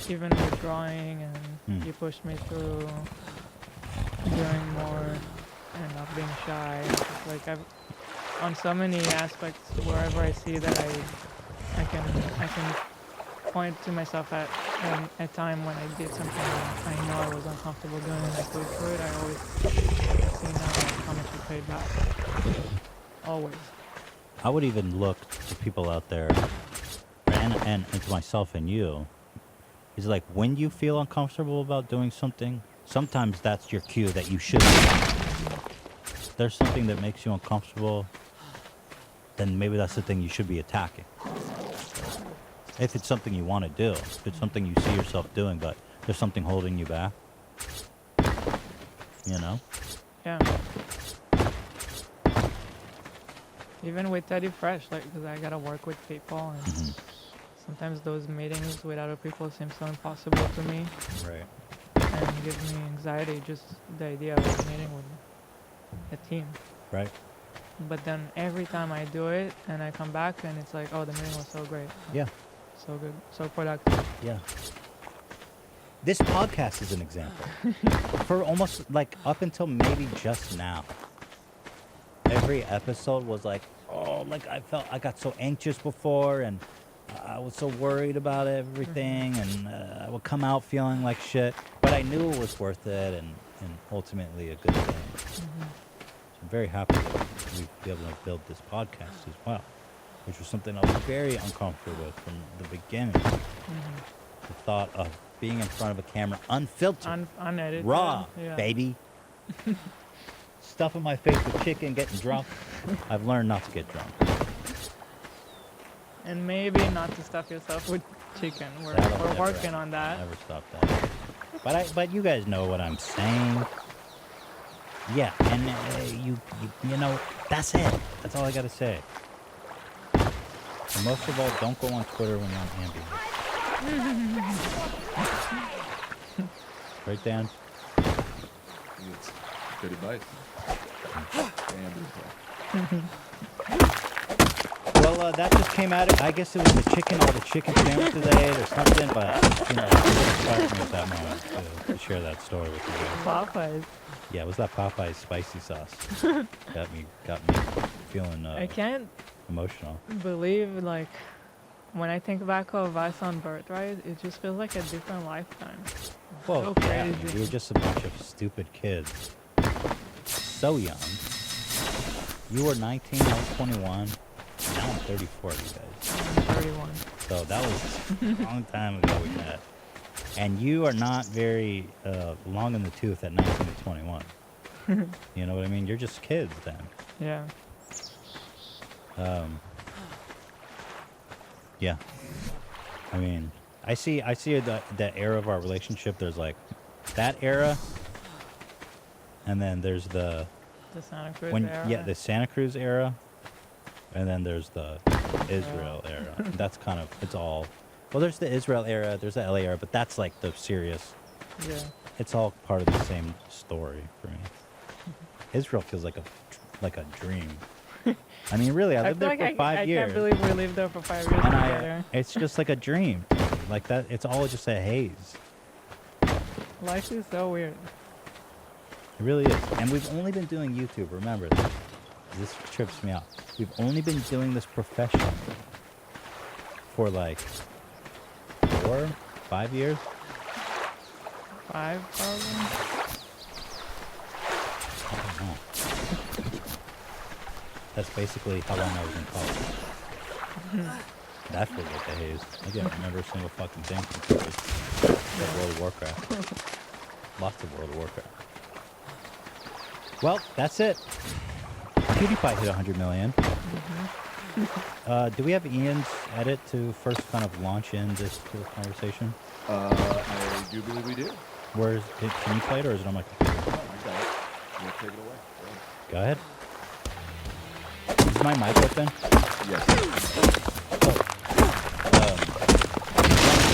even with drawing, and you pushed me through doing more and not being shy. Like, I've, on so many aspects, wherever I see that I can point to myself at a time when I did something that I know I was uncomfortable doing and I pushed through it, I always see now how much it paid back. Always. I would even look to people out there and to myself and you. Is like, when you feel uncomfortable about doing something, sometimes that's your cue that you shouldn't. If there's something that makes you uncomfortable, then maybe that's the thing you should be attacking. If it's something you want to do, if it's something you see yourself doing, but there's something holding you back, you know? Yeah. Even with Teddy Fresh, like, because I gotta work with people, and sometimes those meetings with other people seem so impossible to me. Right. And gives me anxiety, just the idea of a meeting with a team. Right. But then every time I do it and I come back and it's like, oh, the meeting was so great. Yeah. So good, so productive. Yeah. This podcast is an example. For almost, like, up until maybe just now, every episode was like, oh, like, I got so anxious before, and I was so worried about everything, and I would come out feeling like shit, but I knew it was worth it, and ultimately a good thing. So I'm very happy that we've been able to build this podcast as well, which was something I was very uncomfortable with from the beginning. The thought of being in front of a camera, unfiltered, Unedited. raw, Yeah. baby. Stuffing my face with chicken, getting drunk. I've learned not to get drunk. And maybe not to stuff yourself with chicken. We're That'll working never- on that. Never stop that. But you guys know what I'm saying. Yeah, and you know, that's it. That's all I gotta say. And most of all, don't go on Twitter when you're on Ambien. Right, Dan? It's good advice. Damn. Well, that just came out. I guess it was the chicken, all the chicken sandwiches I ate or something, but, you know, it inspired me at that moment to share that story with you guys. Popeyes. Yeah, it was that Popeye's spicy sauce. got me feeling I can't emotional. believe, like, when I think back of us on Birthright, it just feels like a different lifetime. Well, So yeah, crazy. we were just a bunch of stupid kids. So young. You were 19, I was 21. Now I'm 34, you guys. I'm 31. So that was a long time ago we met. And you are not very long in the tooth at 19 to 21. You know what I mean? You're just kids then. Yeah. Yeah. I mean, I see the era of our relationship. There's like that era, and then there's the Santa Cruz era. the Santa Cruz era, and then there's the Israel era. And that's kind of it's all. Well, there's the Israel era, there's the LA era, but that's like the serious. Yeah. It's all part of the same story for me. Israel feels like a dream. I mean, really, I lived feel there like for 5 years. I can't believe we lived there for 5 years And together. it's just like a dream. Like that, it's all just a haze. Life is so weird. It really is. And we've only been doing YouTube, remember this. This trips me out. We've only been doing this profession for like 4, 5 years. 5,000? I don't know. That's basically how long I was in college. That feels like a haze. I can't remember a single fucking thing from college. Like World of Warcraft. Lots of World of Warcraft. Well, that's it. PewDiePie hit 100 million. Do we have Ian's edit to first kind of launch in this conversation? I do believe we do. Can you play it or is it on my computer? Oh, I got it. We'll take it away. Go ahead. Is my mic open? Yes.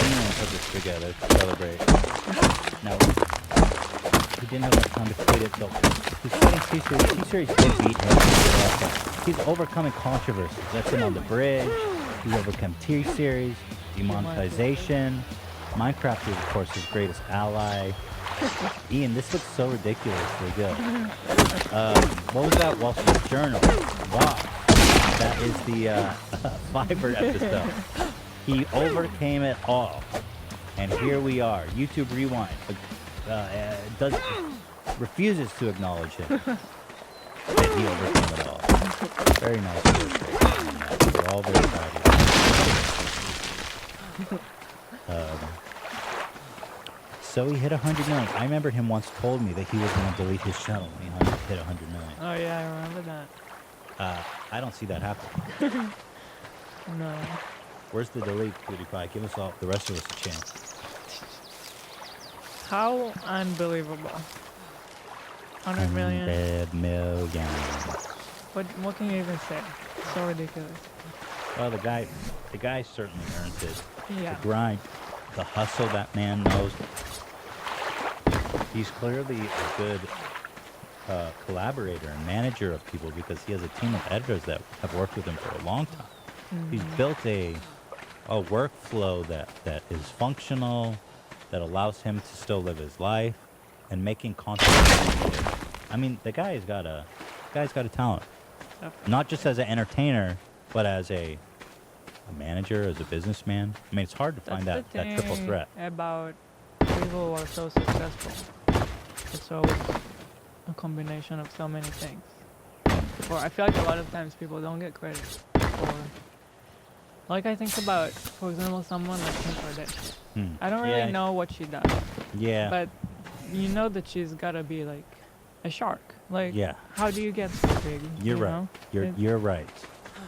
Ian put this together to celebrate. No. He didn't have enough time to create it, so he's fighting T-Series. T-Series did beat him. He's overcoming controversies. That's him on the bridge. He's overcome T-Series, demonetization. Minecraft is, of course, his greatest ally. Ian, this looks so ridiculously good. What was that Wall Street Journal? Wow. That is the Fiverr episode. He overcame it all. And here we are. YouTube Rewind refuses to acknowledge him. That he overcame it all. Very nice work. We're all very proud of you. So he hit 100 million. I remember him once told me that he was going to delete his channel when he hit 100 million. Oh yeah, I remember that. I don't see that happening. No. Where's the delete, PewDiePie? Give us all, the rest of us a chance. How unbelievable. 100 million. 100 million. What can you even say? So ridiculous. Well, the guy certainly earned it. Yeah. The grind, the hustle that man knows. He's clearly a good collaborator and manager of people because he has a team of editors that have worked with him for a long time. He's built a workflow that is functional, that allows him to still live his life, and making content. I mean, the guy's got a talent, not just as an entertainer, but as a manager, as a businessman. I mean, it's hard to find that triple threat. About people who are so successful. It's always a combination of so many things. Or I feel like a lot of times people don't get credit for. Like I think about, for example, someone like Kim Kardashian. I don't really know what she does. Yeah. But you know that she's gotta be like a shark. Like, Yeah. how do you get so big? You're you right. know? You're right.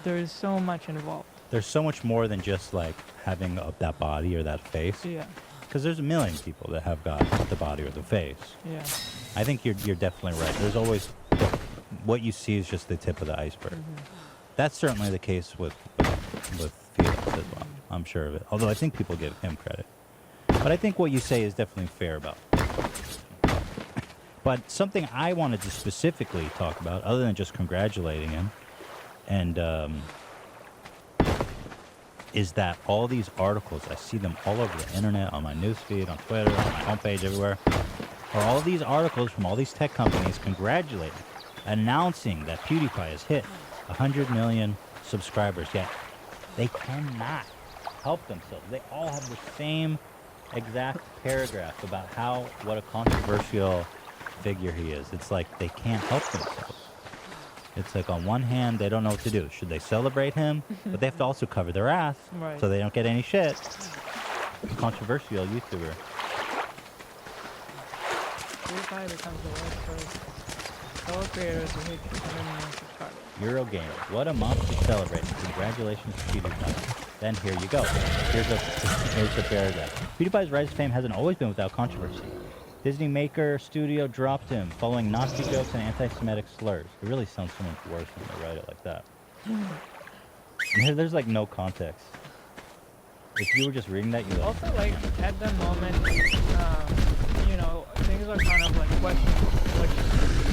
There's so much involved. There's so much more than just like having that body or that face. Yeah. Because there's a million people that have got the body or the face. Yeah. I think you're definitely right. There's always what you see is just the tip of the iceberg. That's certainly the case with Felix as well. I'm sure of it. Although I think people give him credit. But I think what you say is definitely fair about it. But something I wanted to specifically talk about, other than just congratulating him, and is that all these articles, I see them all over the internet, on my newsfeed, on Twitter, on my homepage, everywhere, are all these articles from all these tech companies congratulating, announcing that PewDiePie has hit 100 million subscribers, yet they cannot help themselves. They all have the same exact paragraph about what a controversial figure he is. It's like they can't help themselves. It's like on one hand, they don't know what to do. Should they celebrate him? But they have to also cover their ass Right. so they don't get any shit. Controversial YouTuber. PewDiePie becomes the worst for solo creators who hit 100 million subscribers. Eurogamer. What a month to celebrate. Congratulations to PewDiePie. Then here you go. Here's the paragraph. PewDiePie's rise to fame hasn't always been without controversy. Disney Maker Studio dropped him following Nazi jokes and anti-Semitic slurs. It really sounds so much worse when they write it like that. There's like no context. If you were just reading that, you're like, Also, like, at the moment, you know, things are kind of like questionable. Like,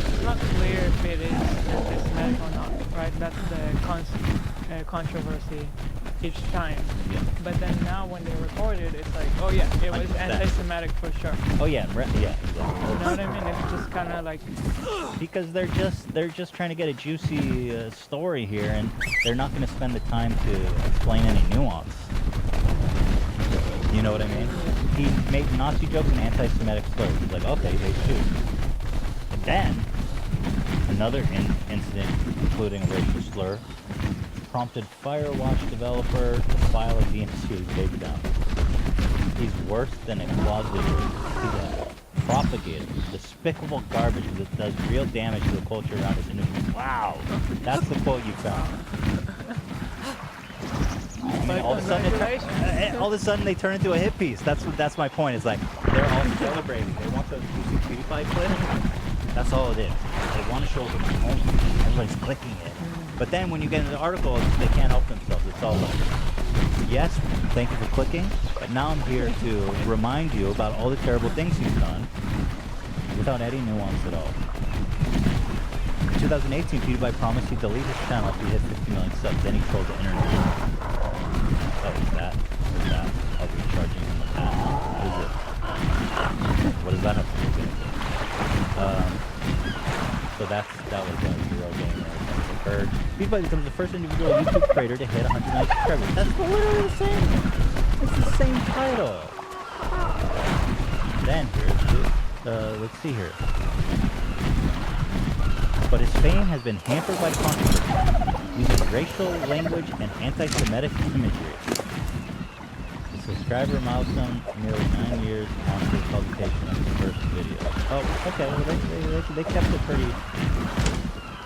it's not clear if it is anti-Semitic or not, right? That's the controversy each time. yeah. But then now when they record it, it's like, oh yeah, it was 100%. anti-Semitic for sure. Oh yeah, yeah, exactly. You know what I mean? It's just kind of like, Because they're just trying to get a juicy story here, and they're not going to spend the time to explain any nuance. You know what I mean? He made Nazi jokes and anti-Semitic slurs. He's like, okay, they shoot. And then another incident, including a racial slur, prompted Firewatch developer to file a DMCA takedown. He's worse than a closeted. He's a propagator, despicable garbage that does real damage to the culture around his industry. Wow, that's the quote you found. I mean, Like, all of a sudden they turn into a hit piece. That's my point. It's like they're all celebrating. They want those juicy PewDiePie clips. That's all it is. They want to show them at home. Everybody's clicking it. But then when you get into the articles, they can't help themselves. It's all like, yes, thank you for clicking, but now I'm here to remind you about all the terrible things he's done without any nuance at all. In 2018, PewDiePie promised he'd delete his channel if he hit 50 million subs. Then he trolled the internet. Oh, is that? I'll be charging him the past. What is it? What does that have to do with it? So that was Eurogamer. Heard. PewDiePie becomes the first individual YouTube creator to hit 100 subscribers. That's literally the same. It's the same title. Then here's let's see here. But his fame has been hampered by controversy, using racial language and anti-Semitic imagery. The subscriber milestone nearly 9 years after the publication of the first video. Oh, okay. Well, they kept it pretty.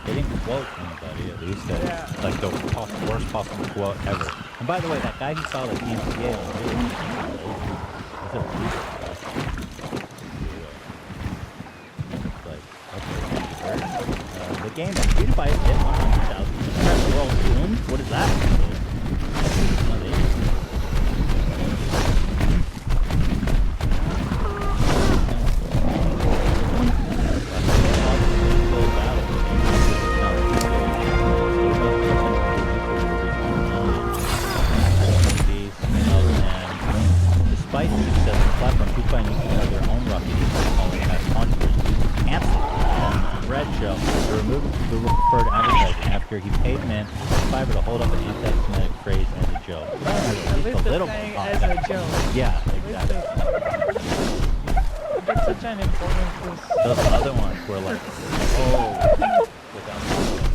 They didn't quote anybody, at least. Like the worst possible quote ever. And by the way, that guy who saw the DMCA was really was a police officer. Like, okay, the game that PewDiePie hit 100,000 subscribers. World Zoom? What is that? Despite the success of the platform, PewDiePie and YouTube have their own reputation following past controversy. Cancelled Red Show to remove Google preferred advertising after he paid man Fiverr to hold up an anti-Semitic phrase as a joke. at least they're saying as a joke. Yeah, exactly. That's such an important piece. Those other ones were like, oh, without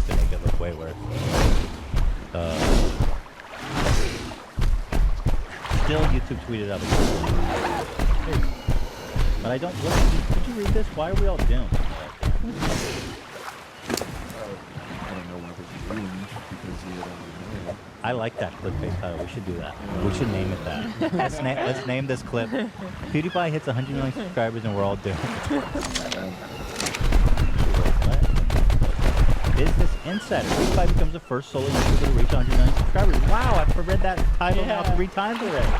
to make it look way worse. Still, YouTube tweeted out. But I don't. Did you read this? Why are we all doomed? I don't know whether it's doomed because he had only known. I like that clickbait title. We should do that. We should name it that. Let's name this clip. PewDiePie hits 100 million subscribers and we're all doomed. Business Insider. PewDiePie becomes the first solo YouTuber to reach 100 million subscribers. Wow, I've read that title now 3 times already.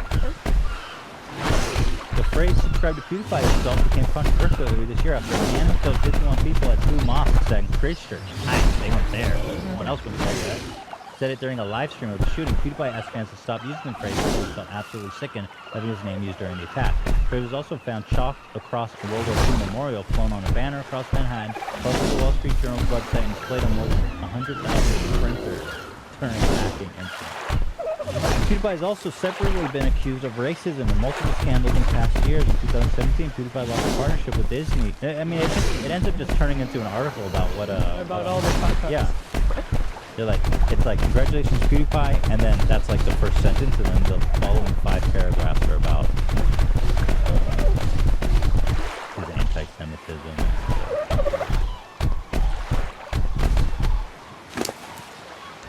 The phrase "subscribe to PewDiePie" itself became controversial earlier this year after a man who killed 51 people at 2 mosques at Christchurch. They weren't there. Someone else would say that. Said it during a live stream of the shooting. PewDiePie asked fans to stop using the phrase because he felt absolutely sickened having his name used during the attack. It was also found chalked across the World War II memorial, flown on a banner across Manhattan, posted to the Wall Street Journal's website, and displayed on more than 100,000 printers during the hacking incident. PewDiePie has also separately been accused of racism in multiple scandals in past years. In 2017, PewDiePie lost a partnership with Disney. I mean, it ends up just turning into an article about what About all the podcasts. yeah. They're like, it's like, congratulations, PewDiePie, and then that's like the first sentence, and then the following 5 paragraphs are about his anti-Semitism.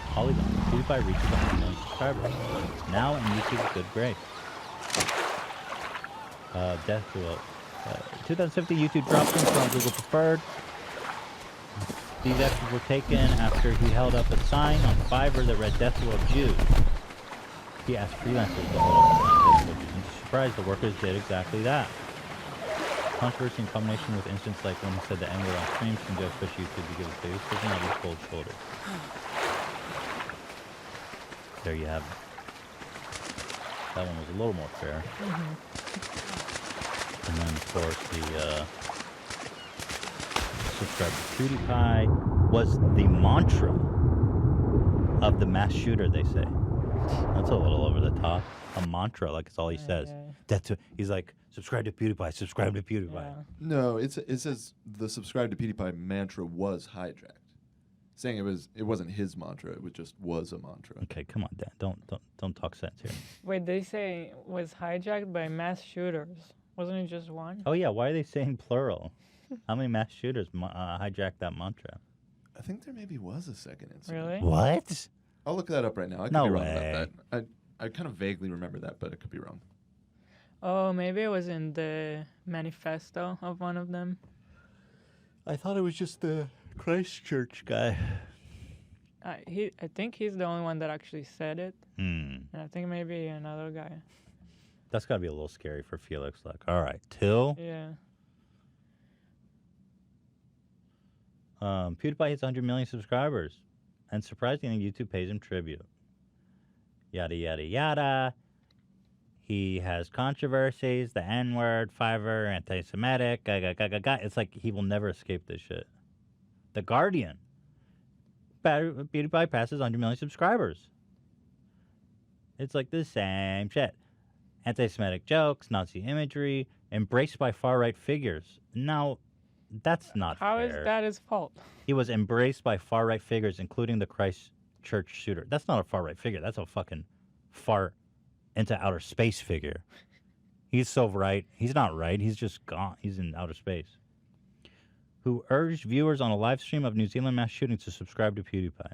Polygon. PewDiePie reaches 100 million subscribers. Now in YouTube's good grace. Death to a 2015 YouTube dropped him from Google Preferred. These actions were taken after he held up a sign on Fiverr that read "Death to all Jews." He asked freelancers to hold up a sign. And to surprise, the workers did exactly that. Controversy in combination with incidents like when he said the anger on streams can just push YouTube to give his biggest decision on his cold shoulder. There you have it. That one was a little more fair. And then, of course, the subscribe to PewDiePie was the mantra of the mass shooter, they say. That's a little over the top. A mantra, like it's all he says. Yeah. That's he's like, subscribe to PewDiePie, subscribe to PewDiePie. Yeah. No, it says the subscribe to PewDiePie mantra was hijacked. Saying it wasn't his mantra, it just was a mantra. Okay, come on, Dan. Don't talk sense here. Wait, they say it was hijacked by mass shooters. Wasn't it just one? Oh yeah, why are they saying plural? How many mass shooters hijacked that mantra? I think there maybe was a second incident. Really? What? I'll look that up right now. I could No be wrong way. about that. I kind of vaguely remember that, but I could be wrong. Oh, maybe it was in the manifesto of one of them. I thought it was just the Christchurch guy. I think he's the only one that actually said it, Hmm. and I think maybe another guy. That's gotta be a little scary for Felix. Like, all right, Till. Yeah. PewDiePie hits 100 million subscribers, and surprisingly, YouTube pays him tribute. Yada yada yada. He has controversies, the N-word, Fiverr, anti-Semitic, It's like he will never escape this shit. The Guardian. PewDiePie passes 100 million subscribers. It's like the same shit. Anti-Semitic jokes, Nazi imagery, embraced by far-right figures. Now, that's not How fair. is that his fault? He was embraced by far-right figures, including the Christchurch shooter. That's not a far-right figure. That's a fucking far into outer space figure. He's so right. He's not right. He's just gone. He's in outer space. Who urged viewers on a live stream of New Zealand mass shootings to subscribe to PewDiePie.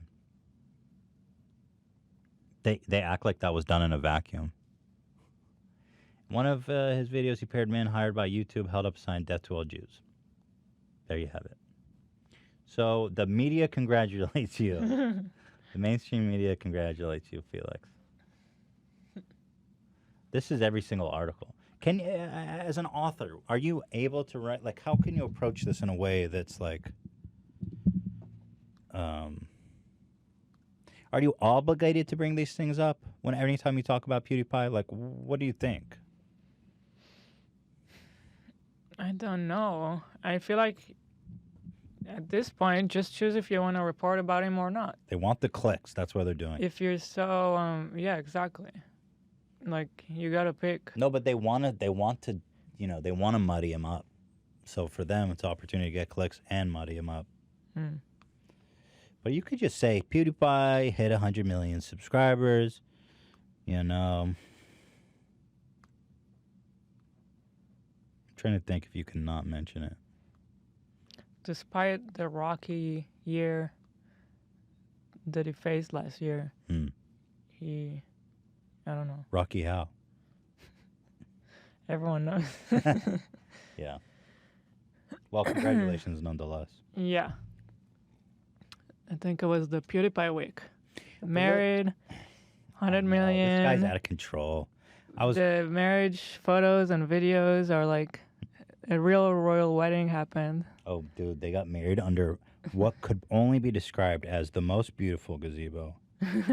They act like that was done in a vacuum. One of his videos, he paired men hired by YouTube, held up a sign, "Death to all Jews." There you have it. So the media congratulates you. The mainstream media congratulates you, Felix. This is every single article. Can you, as an author, are you able to write, like, how can you approach this in a way that's like, are you obligated to bring these things up anytime you talk about PewDiePie? Like, what do you think? I don't know. I feel like at this point, just choose if you want to report about him or not. They want the clicks. That's what they're doing. If you're so, yeah, exactly. Like, you gotta pick. No, but they want to, they want to muddy him up. So for them, it's an opportunity to get clicks and muddy him up. Hmm. But you could just say, PewDiePie hit 100 million subscribers, I'm trying to think if you can not mention it. Despite the rocky year that he faced last year, I don't know. Rocky how? Everyone knows. Yeah. Well, congratulations nonetheless. Yeah. I think it was the PewDiePie week. Married, 100 million. This guy's out of control. The marriage photos and videos are like a real royal wedding happened. Oh, dude, they got married under what could only be described as the most beautiful gazebo.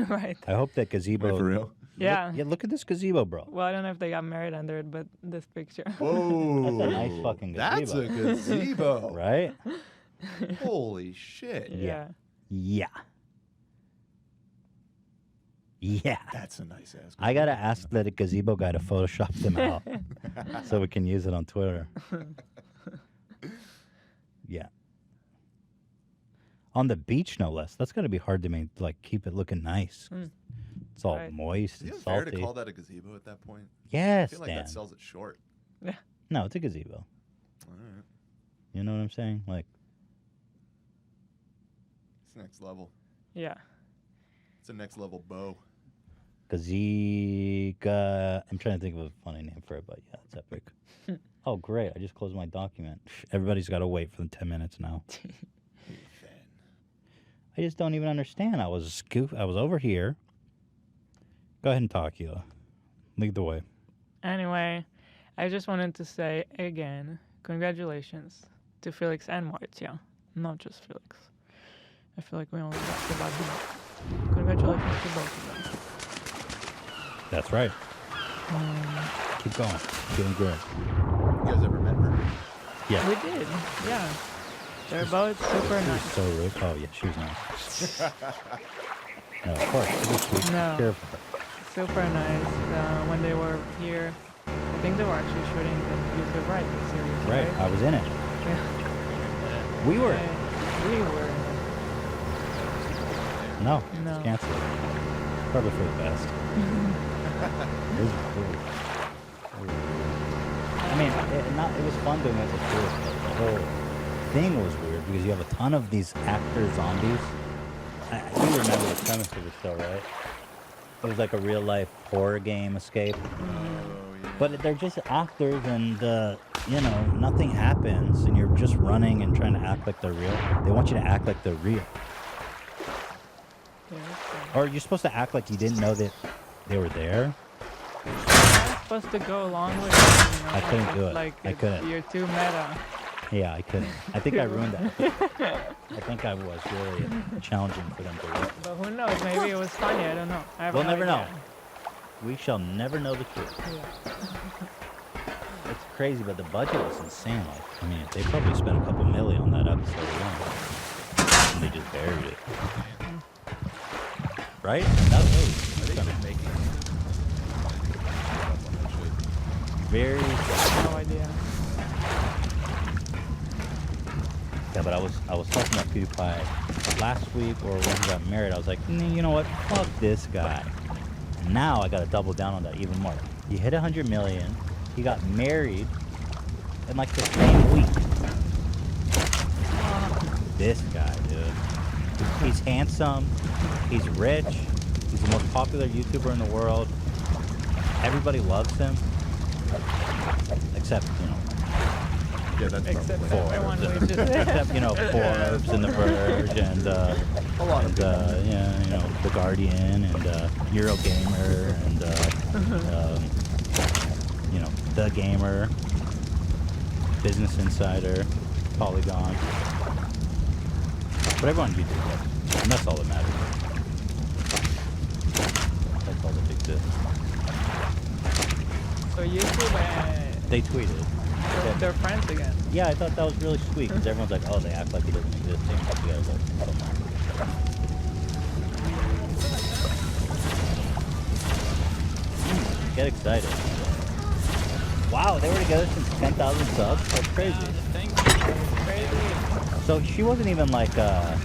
Right. I hope that gazebo. Wait, for real? Yeah. Look at this gazebo, bro. Well, I don't know if they got married under it, but this picture. Whoa. That's a nice fucking gazebo. That's a gazebo. Right? Holy shit. Yeah. Yeah. Yeah. That's a nice ass. I gotta ask the gazebo guy to Photoshop them out so we can use it on Twitter. Yeah. On the beach, no less. That's gonna be hard to keep it looking nice. It's all Right. moist Is it and fair salty. to call that a gazebo at that point? I Yes, feel like Dan. that sells it short. No, it's a gazebo. All right. You know what I'm saying? Like, It's next level. Yeah. It's a next level bow. Gazika. I'm trying to think of a funny name for it, but yeah, it's epic. Oh, great. I just closed my document. Everybody's got to wait for the 10 minutes now. I just don't even understand. I was over here. Go ahead and talk, Hila. Lead the way. Anyway, I just wanted to say again, congratulations to Felix and Martia, not just Felix. I feel like we only talked about him. Congratulations to both of them. That's right. Keep going. Doing good. You guys ever met her? Yeah. We did, yeah. They're both super She was nice. so rude. Oh, yeah, she was nice. No, of course. She was sweet. No. Careful. Super nice. When they were here, I think they were actually shooting the YouTube Right series. Right. I was in it. Yeah. We were. We were. No. No. It's canceled. Probably for the best. It was weird. I mean, it was fun doing it with kids, but the whole thing was weird because you have a ton of these actor zombies. You remember the premise of the show, right? It was like a real life horror game escape. But they're just actors and, nothing happens and you're just running and trying to act like they're real. They want you to act like they're real. Or you're supposed to act like you didn't know that they were there. I'm supposed to go along with it. You know, I couldn't do it. Like I couldn't. You're too meta. Yeah, I couldn't. I think I ruined that. I think I was really challenging for them to work. But who knows? Maybe it was funny. I don't know. I have We'll no never know. idea. We shall never know the truth. It's crazy, but the budget was insane. Like, I mean, they probably spent a couple million on that episode alone. And they just buried it. Right? That was making very. No idea. Yeah, but I was talking about PewDiePie last week or when he got married. I was like, you know what? Fuck this guy. And now I got to double down on that even more. He hit 100 million. He got married in like the same week. This guy, dude. He's handsome. He's rich. He's the most popular YouTuber in the world. Everybody loves him. Except, Yeah, that's Except probably everyone we just except, Forbes and The Verge and, a lot of The Guardian and, Eurogamer and, The Gamer, Business Insider, Polygon. But everyone YouTube does. And that's all that matters. That's all that exists. So YouTube They tweeted. they're friends again. Yeah, I thought that was really sweet because everyone's like, oh, they act like he doesn't exist. They must be able to get excited. Wow, they were together since 10,000 subs? That's crazy. So she wasn't even like a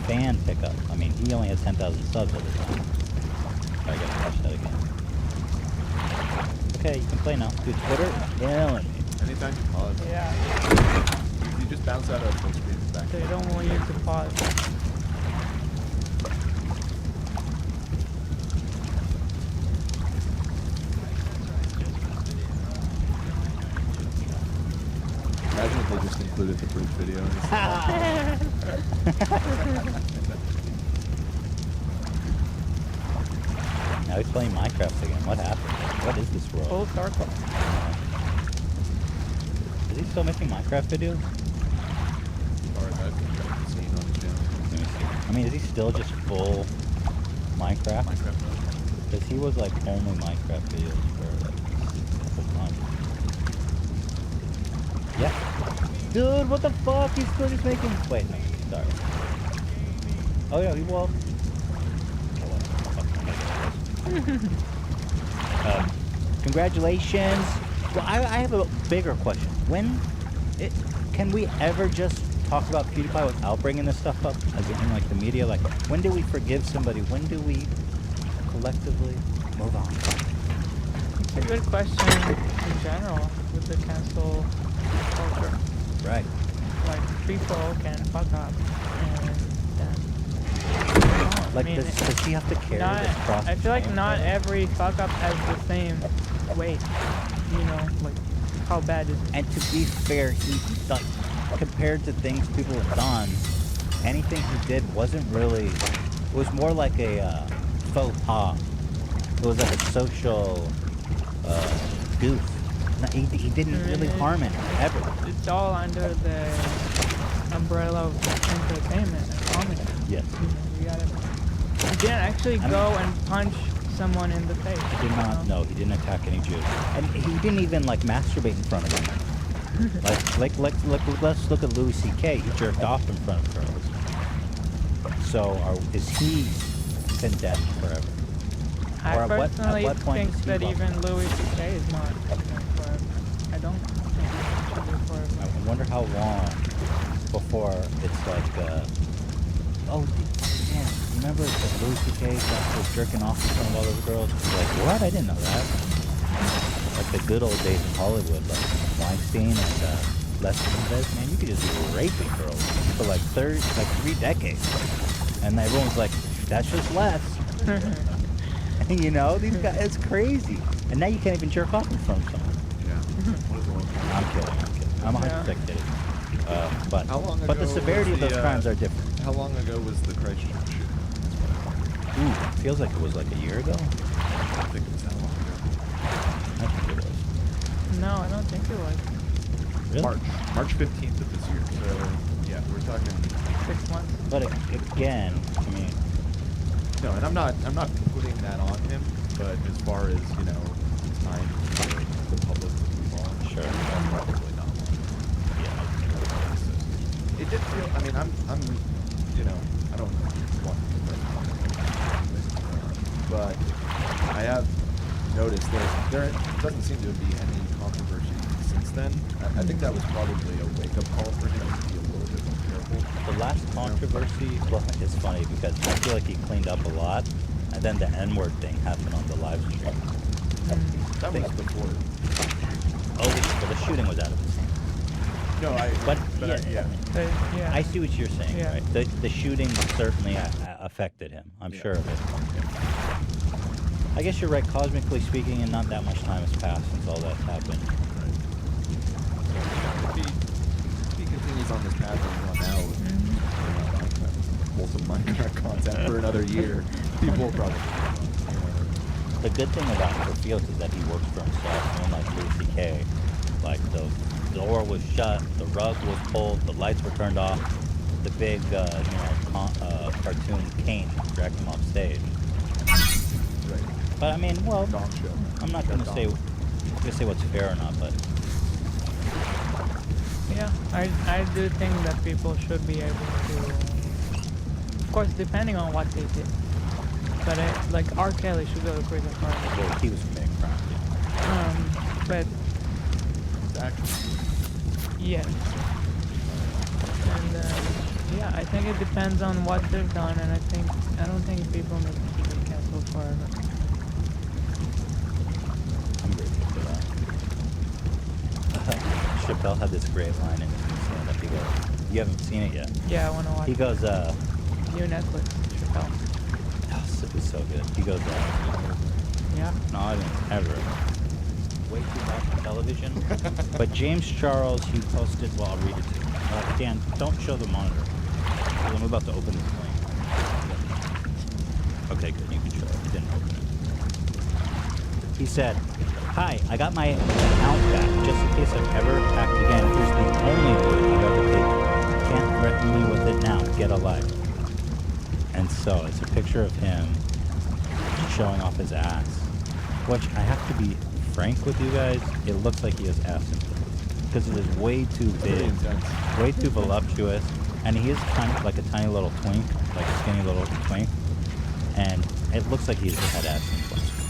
fan pickup. I mean, he only had 10,000 subs at the time. I gotta watch that again. Okay, you can play now. Dude, Twitter is killing me. Anytime you pause, Yeah. you just bounce out of full screen and back. They don't want you to pause. Imagine if they just included the bridge video. Now he's playing Minecraft again. What happened? What is this world? Full circle. Is he still making Minecraft videos? As far as I've seen on the channel. Let me see. I mean, is he still just full Minecraft? Minecraft mode. Because he was like only Minecraft videos for like a couple months. Yeah. Dude, what the fuck? He's still just making. Wait, no. Sorry. Oh yeah, he was. Congratulations. Well, I have a bigger question. Can we ever just talk about PewDiePie without bringing this stuff up? As in, like, the media? Like, when do we forgive somebody? When do we collectively move on? It's a good question in general with the cancel culture. Right. Like, people can fuck up and then... Like, I mean, does he have to carry not, this cross? I feel like time not thing? every fuck up has the same weight. You know, like, how bad is it? And to be fair, he, like, compared to things people have done, anything he did wasn't really. It was more like a faux pas. It was like a social goof. He didn't really harm it ever. It's all under the umbrella of entertainment and comedy. Yes. You know, you gotta... You didn't actually go and punch someone in the face. He did not. No, he didn't attack any Jews, and he didn't even like masturbate in front of them. like let's look at Louis C.K. He jerked off in front of girls. So is he condemned forever? I Or at personally what point think does he that go? even Louis C.K. is not forever. I don't think he should be forever. I wonder how long before it's like, oh, yeah, remember that Louis C.K. was jerking off in front of all those girls? Like, what? I didn't know that. Like the good old days in Hollywood, like Weinstein and Les Moonves, man, you could just be raping girls for like 3 decades. And everyone's like, that's just Les. You know, these guys, it's crazy. And now you can't even jerk off in front of someone. Yeah. What is the one? I'm kidding. I'm 100% kidding. But How long but the ago severity was of those the, crimes are different. How long ago was the Christchurch shooting? Ooh, feels like it was like a year ago. I don't think it was that long ago. I think it was. No, I don't think it was. Really? March 15th of this year. So yeah, we're talking. 6 months. But again, I mean, No, and I'm not putting that on him, but as far as time for the public to move on, Sure. that's probably not long. yeah. It did feel. I mean, I'm I don't want to but I have noticed that there doesn't seem to be any controversy since then. I think that was probably a wake-up call for him to be a little bit more careful. The last controversy, well, it's funny because I feel like he cleaned up a lot, and then the N-word thing happened on the live stream. That was before. Oh, well, the shooting was out of his hands. No, But yeah. Yeah. I see what you're saying, Yeah. right? The shooting certainly affected him. I'm sure of it. I guess you're right, cosmically speaking, and not that much time has passed since all that's happened. If he continues on this path and run out with Minecraft content for another year, people will probably. The good thing about Fields is that he works for himself, unlike Louis C.K. Like the door was shut, the rug was pulled, the lights were turned off, the big, cartoon cane dragged him off stage. Right. But I mean, well, Dong show. I'm not gonna say what's fair or not, but Yeah, I do think that people should be able to, of course, depending on what they did. But like R. Kelly should go to prison forever. well, he was committing crimes. Yeah. But Actually, yes, and yeah, I think it depends on what they've done, and I don't think people need to be canceled forever. I'm grateful for that. Chappelle had this great line in his stand-up. He goes, "You haven't seen it yet." Yeah, I want to watch. He goes, New Netflix, Chappelle. oh, it was so good. He goes, Yeah. no, I didn't ever. Way too much on television. But James Charles, he posted, well, I'll read it to you. Dan, don't show the monitor. 'Cause I'm about to open this link. Okay, good, you can show it. He didn't open it. He said, "Hi, I got my account back. Just in case I've ever hacked again, here's the only word I've ever taken. Can't threaten me with it now. Get a life." And so it's a picture of him showing off his ass, which I have to be frank with you guys, it looks like he has ass implants because it is way too pretty big, intense. way too voluptuous, and he is kind of like a tiny little twink, like a skinny little twink, and It looks like he had asked him.